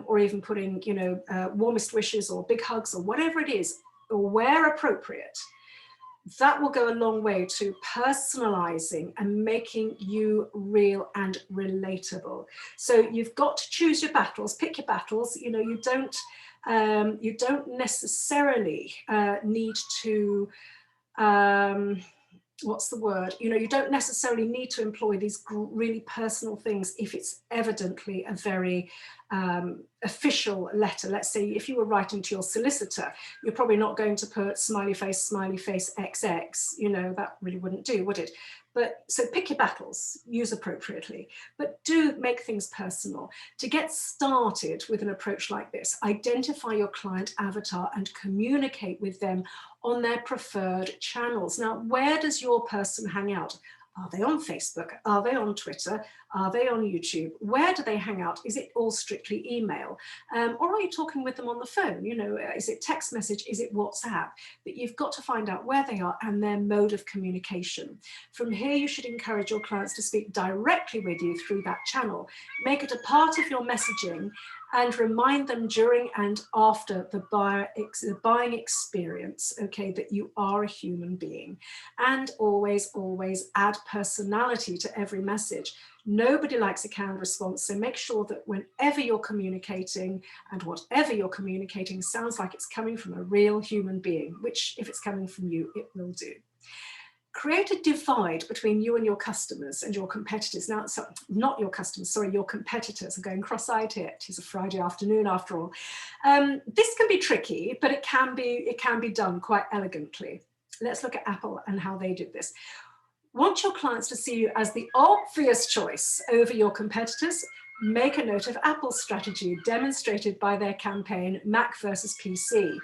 or even putting, you know, warmest wishes or big hugs or whatever it is, or where appropriate, that will go a long way to personalizing and making you real and relatable. So you've got to choose your battles, pick your battles. You know, you don't necessarily need to, what's the word? You know, you don't necessarily need to employ these really personal things if it's evidently a very official letter. Let's say if you were writing to your solicitor, you're probably not going to put smiley face XX, you know, that really wouldn't do, would it? But so pick your battles, use appropriately, but do make things personal. To get started with an approach like this, identify your client avatar and communicate with them on their preferred channels. Now, where does your person hang out? Are they on Facebook? Are they on Twitter? Are they on YouTube? Where do they hang out? Is it all strictly email? Or are you talking with them on the phone? You know, is it text message? Is it WhatsApp? But you've got to find out where they are and their mode of communication. From here, you should encourage your clients to speak directly with you through that channel. Make it a part of your messaging and remind them during and after the buying experience, okay, that you are a human being. And always, always add personality to every message. Nobody likes a canned response, so make sure that whenever you're communicating and whatever you're communicating sounds like it's coming from a real human being, which if it's coming from you, it will do. Create a divide between you and your customers and your competitors. Now, so not your customers, sorry, your competitors. I'm going cross-eyed here. It is a Friday afternoon after all. This can be tricky, but it can be done quite elegantly. Let's look at Apple and how they did this. Want your clients to see you as the obvious choice over your competitors? Make a note of Apple's strategy demonstrated by their campaign Mac versus PC.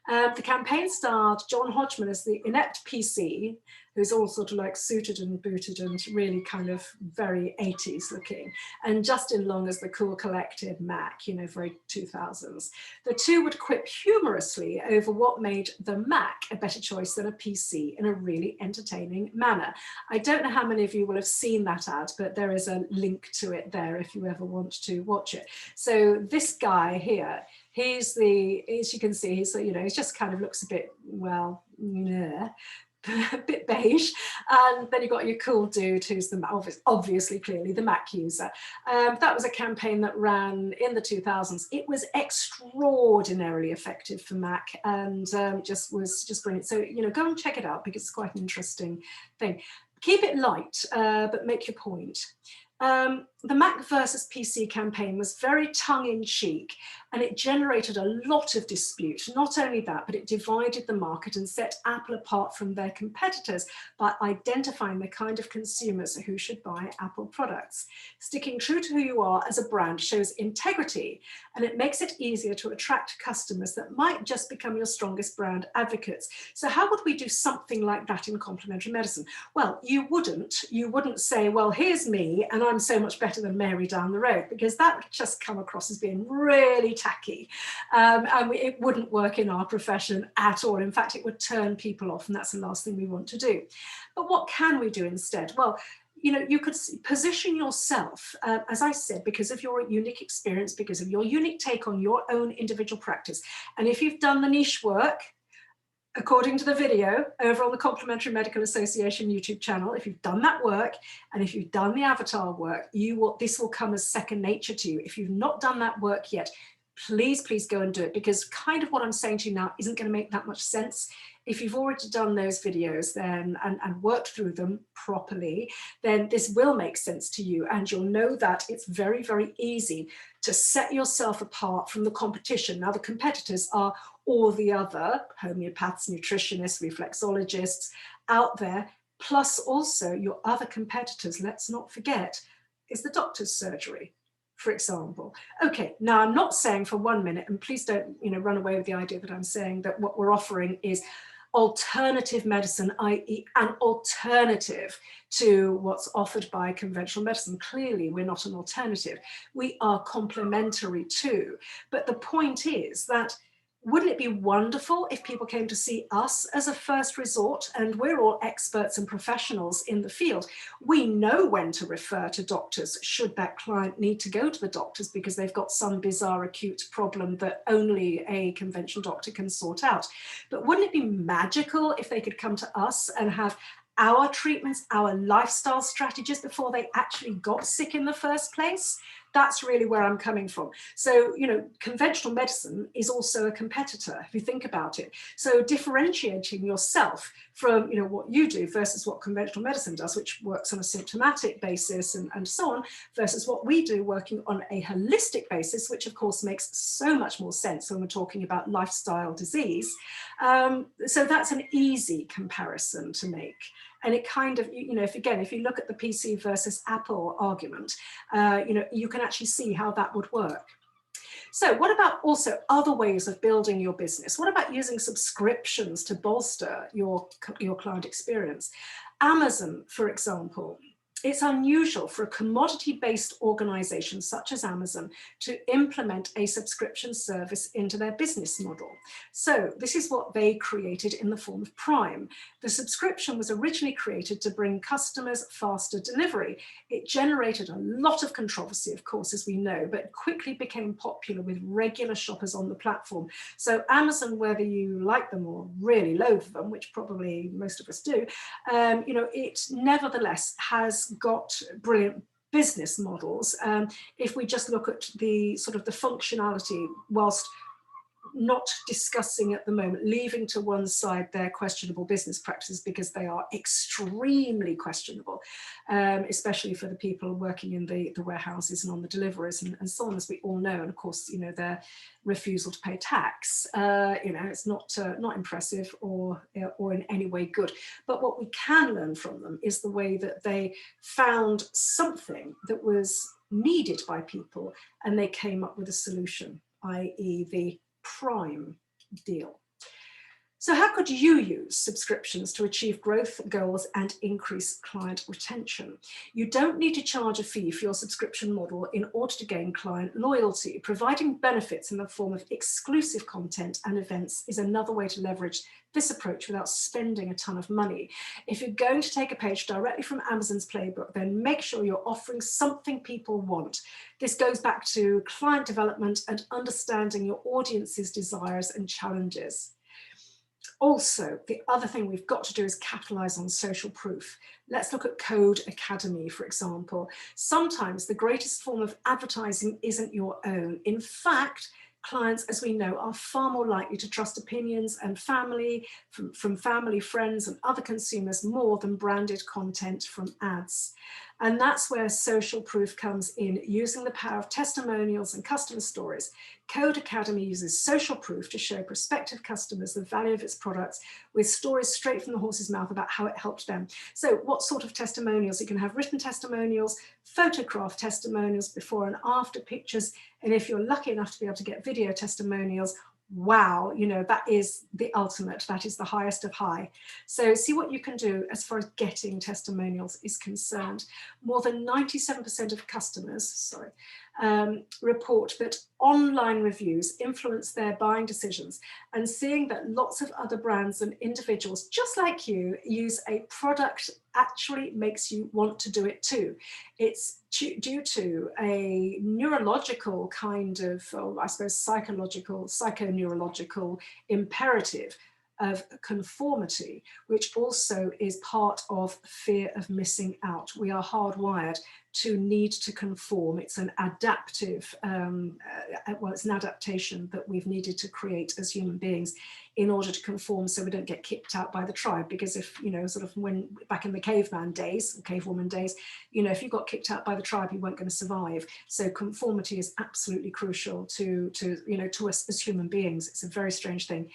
The campaign starred John Hodgman as the inept PC, who's all sort of like suited and booted and really kind of very 80s looking, and Justin Long as the cool collected Mac, you know, very 2000s. The two would quip humorously over what made the Mac a better choice than a PC in a really entertaining manner. I don't know how many of you will have seen that ad, but there is a link to it there if you ever want to watch it. So this guy here, he's as you can see, he's, you know, he just kind of looks a bit, well, yeah, a bit beige. And then you've got your cool dude who's the obviously clearly the Mac user. That was a campaign that ran in the 2000s. It was extraordinarily effective for Mac and just brilliant. So, you know, go and check it out because it's quite an interesting thing. Keep it light, but make your point. The Mac versus PC campaign was very tongue-in-cheek and it generated a lot of dispute. Not only that, but it divided the market and set Apple apart from their competitors by identifying the kind of consumers who should buy Apple products. Sticking true to who you are as a brand shows integrity and it makes it easier to attract customers that might just become your strongest brand advocates. So how would we do something like that in complementary medicine? Well, you wouldn't say, well, here's me and I'm so much better than Mary down the road, because that would just come across as being really tacky and it wouldn't work in our profession at all. In fact, it would turn people off and that's the last thing we want to do. But what can we do instead? Well, you know, you could position yourself, as I said, because of your unique experience, because of your unique take on your own individual practice. And if you've done the niche work, according to the video over on the Complementary Medical Association YouTube channel, if you've done that work and if you've done the avatar work, this will come as second nature to you. If you've not done that work yet, please, please go and do it, because kind of what I'm saying to you now isn't going to make that much sense. If you've already done those videos then and worked through them properly, then this will make sense to you, and you'll know that it's very, very easy to set yourself apart from the competition. Now, the competitors are all the other homeopaths, nutritionists, reflexologists out there, plus also your other competitors, let's not forget, is the doctor's surgery, for example. Okay, now I'm not saying for 1 minute, and please don't run away with the idea that I'm saying that what we're offering is alternative medicine, i.e. an alternative to what's offered by conventional medicine. Clearly, we're not an alternative. We are complementary too. But the point is that wouldn't it be wonderful if people came to see us as a first resort? And we're all experts and professionals in the field. We know when to refer to doctors should that client need to go to the doctors because they've got some bizarre acute problem that only a conventional doctor can sort out. But wouldn't it be magical if they could come to us and have our treatments, our lifestyle strategies before they actually got sick in the first place? That's really where I'm coming from. So, conventional medicine is also a competitor, if you think about it. So differentiating yourself from, what you do versus what conventional medicine does, which works on a symptomatic basis and so on, versus what we do working on a holistic basis, which of course makes so much more sense when we're talking about lifestyle disease. So that's an easy comparison to make. And it kind of, if you look at the PC versus Apple argument, you can actually see how that would work. So what about also other ways of building your business? What about using subscriptions to bolster your client experience? Amazon, for example. It's unusual for a commodity-based organization such as Amazon to implement a subscription service into their business model. So this is what they created in the form of Prime. The subscription was originally created to bring customers faster delivery. It generated a lot of controversy, of course, as we know, but quickly became popular with regular shoppers on the platform. So Amazon, whether you like them or really loathe them, which probably most of us do, it nevertheless has got brilliant business models. If we just look at the sort of the functionality, whilst not discussing at the moment, leaving to one side their questionable business practices because they are extremely questionable, especially for the people working in the warehouses and on the deliveries and so on, as we all know. And of course, their refusal to pay tax, it's not impressive or in any way good. But what we can learn from them is the way that they found something that was needed by people and they came up with a solution, i.e. the Prime deal. So how could you use subscriptions to achieve growth goals and increase client retention? You don't need to charge a fee for your subscription model in order to gain client loyalty. Providing benefits in the form of exclusive content and events is another way to leverage this approach without spending a ton of money. If you're going to take a page directly from Amazon's playbook, then make sure you're offering something people want. This goes back to client development and understanding your audience's desires and challenges. Also, the other thing we've got to do is capitalize on social proof. Let's look at Code Academy, for example. Sometimes the greatest form of advertising isn't your own. In fact, clients, as we know, are far more likely to trust opinions and family from family, friends, and other consumers more than branded content from ads. And that's where social proof comes in, using the power of testimonials and customer stories. Code Academy uses social proof to show prospective customers the value of its products with stories straight from the horse's mouth about how it helped them. So what sort of testimonials? You can have written testimonials, photograph testimonials, before and after pictures. And if you're lucky enough to be able to get video testimonials, wow, that is the ultimate, that is the highest of high. So see what you can do as far as getting testimonials is concerned. More than 97% of customers, report that online reviews influence their buying decisions, and seeing that lots of other brands and individuals just like you use a product actually makes you want to do it too. It's due to a neurological kind of, psychoneurological imperative of conformity, which also is part of fear of missing out. We are hardwired to need to conform. It's an adaptive, well, it's an adaptation that we've needed to create as human beings in order to conform so we don't get kicked out by the tribe. Because if, you know, sort of when back in the caveman days, or cavewoman days, you know, if you got kicked out by the tribe, you weren't going to survive. So conformity is absolutely crucial to you know, to us as human beings. It's a very strange thing.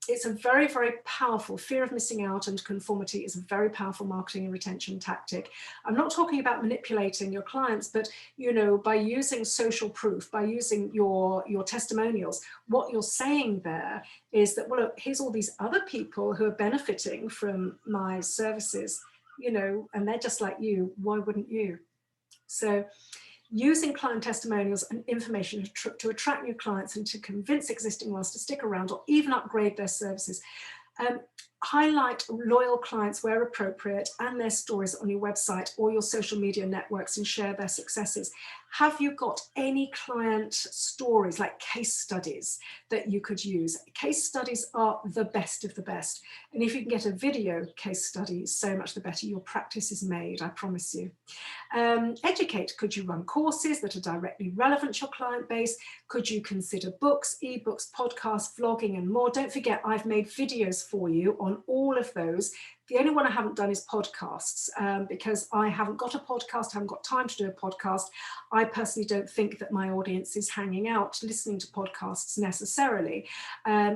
It's a very, very powerful fear of missing out, and conformity is a very powerful marketing and retention tactic. I'm not talking about manipulating your clients, but, you know, by using social proof, by using your testimonials, what you're saying there is that, well, look, here's all these other people who are benefiting from my services, you know, and they're just like you. Why wouldn't you? So using client testimonials and information to attract new clients and to convince existing ones to stick around or even upgrade their services. Highlight loyal clients where appropriate and their stories on your website or your social media networks and share their successes. Have you got any client stories, like case studies, that you could use? Case studies are the best of the best. And if you can get a video case study, so much the better. Your practice is made, I promise you. Educate. Could you run courses that are directly relevant to your client base? Could you consider books, ebooks, podcasts, vlogging, and more? Don't forget, I've made videos for you on all of those. The only one I haven't done is podcasts, because I haven't got a podcast, I haven't got time to do a podcast. I personally don't think that my audience is hanging out listening to podcasts necessarily.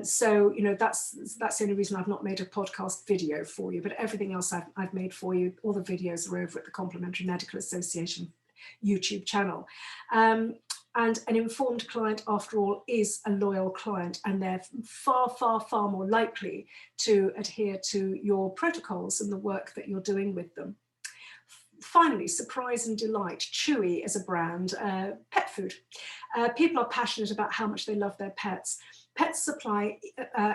So, you know, that's the only reason I've not made a podcast video for you, but everything else I've made for you. All the videos are over at the Complementary Medical Association YouTube channel. And an informed client, after all, is a loyal client, and they're far, far, far more likely to adhere to your protocols and the work that you're doing with them. Finally, surprise and delight. Chewy is a brand, pet food. People are passionate about how much they love their pets. Pet supply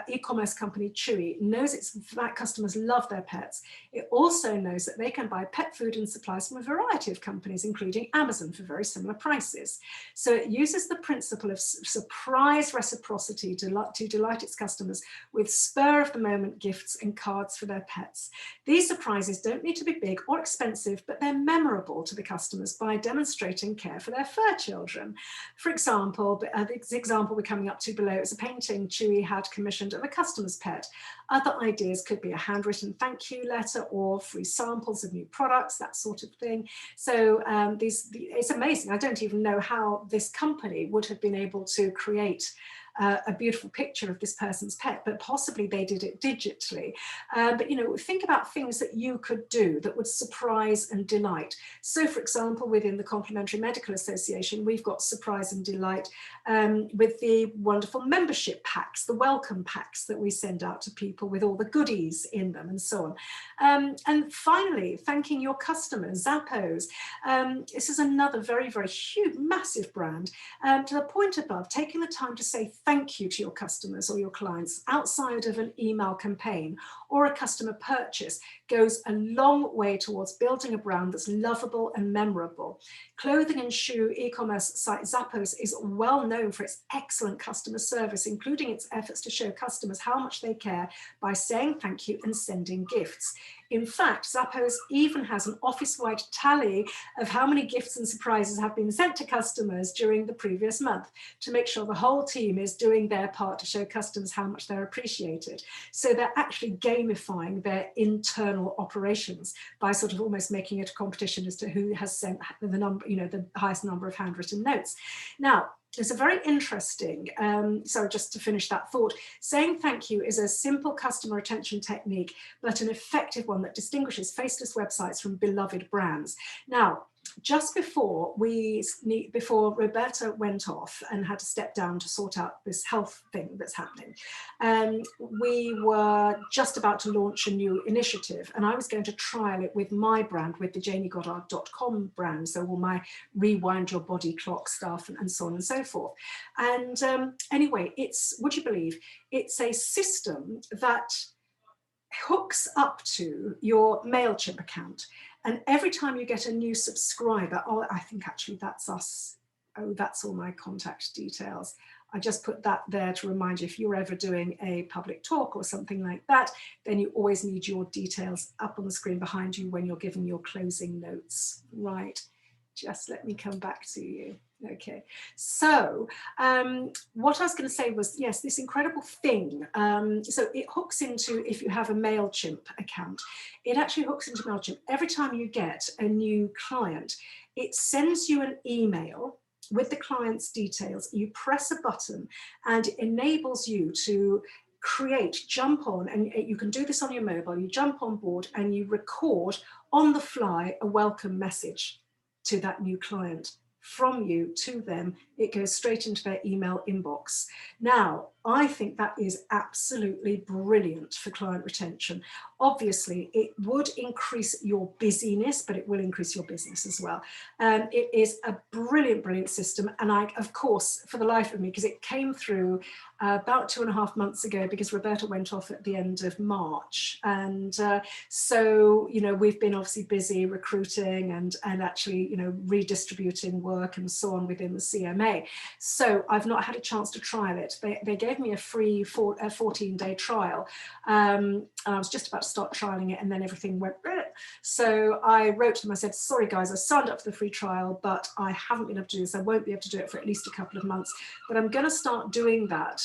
e-commerce company Chewy knows its customers love their pets. It also knows that they can buy pet food and supplies from a variety of companies, including Amazon, for very similar prices. So it uses the principle of surprise reciprocity to delight its customers with spur-of-the-moment gifts and cards for their pets. These surprises don't need to be big or expensive, but they're memorable to the customers by demonstrating care for their fur children. For example, the example we're coming up to below is a painting Chewy had commissioned of a customer's pet. Other ideas could be a handwritten thank you letter or free samples of new products, that sort of thing. So it's amazing. I don't even know how this company would have been able to create a beautiful picture of this person's pet, but possibly they did it digitally. But, you know, think about things that you could do that would surprise and delight. So, for example, within the Complementary Medical Association, we've got surprise and delight with the wonderful membership packs, the welcome packs that we send out to people with all the goodies in them and so on. And finally, thanking your customers, Zappos. This is another very, very huge, massive brand. To the point above, taking the time to say thank you to your customers or your clients outside of an email campaign or a customer purchase goes a long way towards building a brand that's lovable and memorable. Clothing and shoe e-commerce site Zappos is well known for its excellent customer service, including its efforts to show customers how much they care by saying thank you and sending gifts. In fact, Zappos even has an office-wide tally of how many gifts and surprises have been sent to customers during the previous month to make sure the whole team is doing their part to show customers how much they're appreciated. So they're actually gamifying their internal operations by sort of almost making it a competition as to who has sent the number, you know, the highest number of handwritten notes. Now, it's a very interesting, so just to finish that thought, saying thank you is a simple customer retention technique, but an effective one that distinguishes faceless websites from beloved brands. Now, just before Roberta went off and had to step down to sort out this health thing that's happening, we were just about to launch a new initiative, and I was going to trial it with my brand, with the JamieGoddard.com brand, so all my rewind your body clock stuff and so on and so forth. And anyway, it's, would you believe, it's a system that hooks up to your MailChimp account. And every time you get a new subscriber, oh, I think actually that's us. Oh, that's all my contact details. I just put that there to remind you, if you're ever doing a public talk or something like that, then you always need your details up on the screen behind you when you're giving your closing notes. Right, just let me come back to you. Okay, so what I was going to say was, yes, this incredible thing. So it hooks into, if you have a MailChimp account, it actually hooks into MailChimp. Every time you get a new client, it sends you an email with the client's details. You press a button and it enables you to jump on, and you can do this on your mobile. You jump on board and you record on the fly a welcome message to that new client. From you to them, it goes straight into their email inbox. Now, I think that is absolutely brilliant for client retention. Obviously, it would increase your busyness, but it will increase your business as well. It is a brilliant, brilliant system. And I, of course, for the life of me, because it came through about 2.5 months ago, because Roberta went off at the end of March. And so, you know, we've been obviously busy recruiting and actually, you know, redistributing work and so on within the CMA. So I've not had a chance to trial it. They gave me a free 14-day trial. I was just about to start trialing it, and then everything went. So I wrote to them, I said, sorry guys, I signed up for the free trial, but I haven't been able to do this. I won't be able to do it for at least a couple of months, but I'm going to start doing that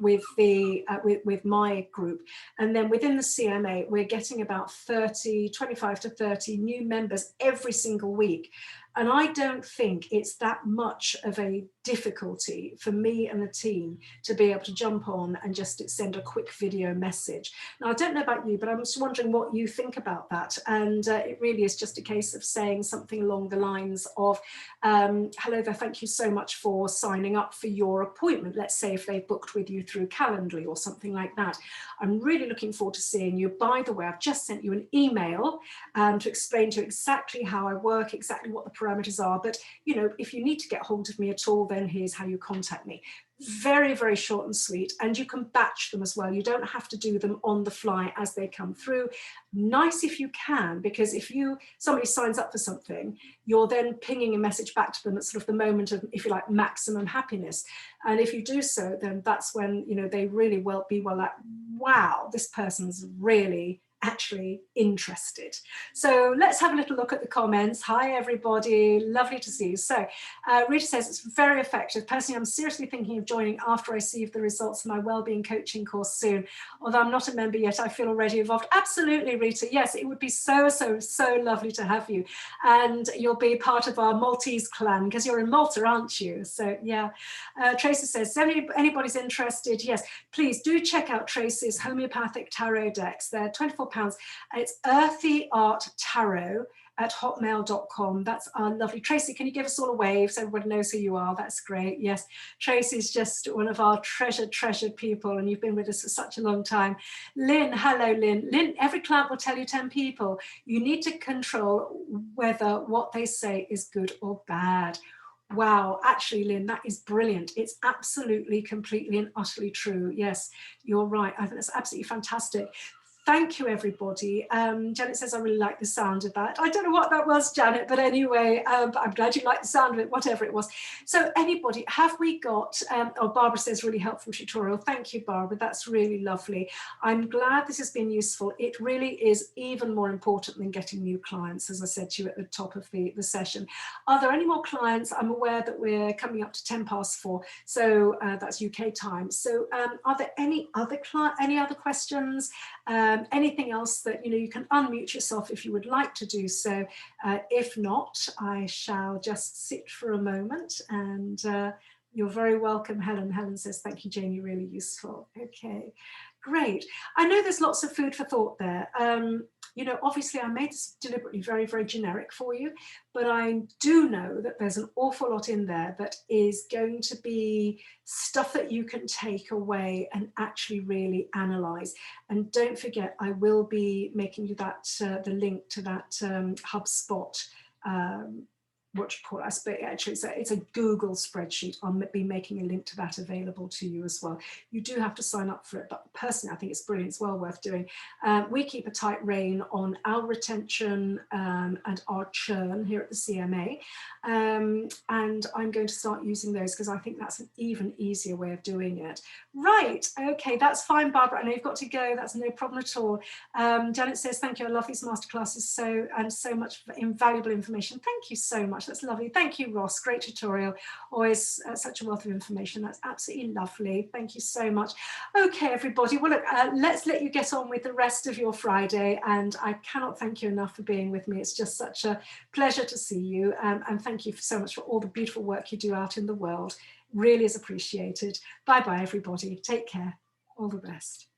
with my group. And then within the CMA, we're getting about 25 to 30 new members every single week. And I don't think it's that much of a difficulty for me and the team to be able to jump on and just send a quick video message. Now, I don't know about you, but I'm just wondering what you think about that. And it really is just a case of saying something along the lines of, hello there, thank you so much for signing up for your appointment. Let's say if they've booked with you through Calendly or something like that. I'm really looking forward to seeing you. By the way, I've just sent you an email to explain to you exactly how I work, exactly what the parameters are. But, you know, if you need to get hold of me at all, then here's how you contact me. Very, very short and sweet. And you can batch them as well. You don't have to do them on the fly as they come through. Nice if you can, because if somebody signs up for something, you're then pinging a message back to them at sort of the moment of, if you like, maximum happiness. And if you do so, then that's when, you know, they really will be like, wow, this person's really actually interested. So let's have a little look at the comments. Hi everybody, lovely to see you. So Rita says it's very effective. Personally, I'm seriously thinking of joining after I see the results of my wellbeing coaching course soon. Although I'm not a member yet, I feel already involved. Absolutely, Rita. Yes, it would be so lovely to have you. And you'll be part of our Maltese clan because you're in Malta, aren't you? So yeah. Tracy says, if anybody's interested, yes, please do check out Tracy's homeopathic tarot decks. They're £24. It's Earthy Art Tarot at hotmail.com. That's our lovely Tracy. Can you give us all a wave so everybody knows who you are? That's great. Yes, Tracy's just one of our treasured people, and you've been with us for such a long time. Lynn, hello, Lynn. Lynn, every client will tell you 10 people. You need to control whether what they say is good or bad. Wow, actually, Lynn, that is brilliant. It's absolutely, completely and utterly true. Yes, you're right. I think that's absolutely fantastic. Thank you, everybody. Janet says, I really like the sound of that. I don't know what that was, Janet, but anyway, but I'm glad you like the sound of it, whatever it was. So anybody, have we got, Barbara says, really helpful tutorial. Thank you, Barbara. That's really lovely. I'm glad this has been useful. It really is even more important than getting new clients, as I said to you at the top of the session. Are there any more clients? I'm aware that we're coming up to 4:10, so that's UK time. So are there any other questions? Anything else that, you know, you can unmute yourself if you would like to do so. If not, I shall just sit for a moment, and you're very welcome, Helen. Helen says, thank you, Janie, really useful. Okay, great. I know there's lots of food for thought there. You know, obviously I made this deliberately very, very generic for you, but I do know that there's an awful lot in there that is going to be stuff that you can take away and actually really analyze. And don't forget, I will be making you that the link to that HubSpot what you call it, I suppose actually it's a Google spreadsheet. I'll be making a link to that available to you as well. You do have to sign up for it, but personally I think it's brilliant. It's well worth doing. We keep a tight rein on our retention and our churn here at the CMA, and I'm going to start using those because I think that's an even easier way of doing it. Right, okay, that's fine, Barbara. I know you've got to go. That's no problem at all. Janet says, thank you. I love these masterclasses so much invaluable information. Thank you so much. That's lovely. Thank you, Ross. Great tutorial. Always such a wealth of information. That's absolutely lovely. Thank you so much. Okay, everybody. Well, look, let's let you get on with the rest of your Friday. And I cannot thank you enough for being with me. It's just such a pleasure to see you. And thank you so much for all the beautiful work you do out in the world. Really is appreciated. Bye-bye, everybody. Take care. All the best.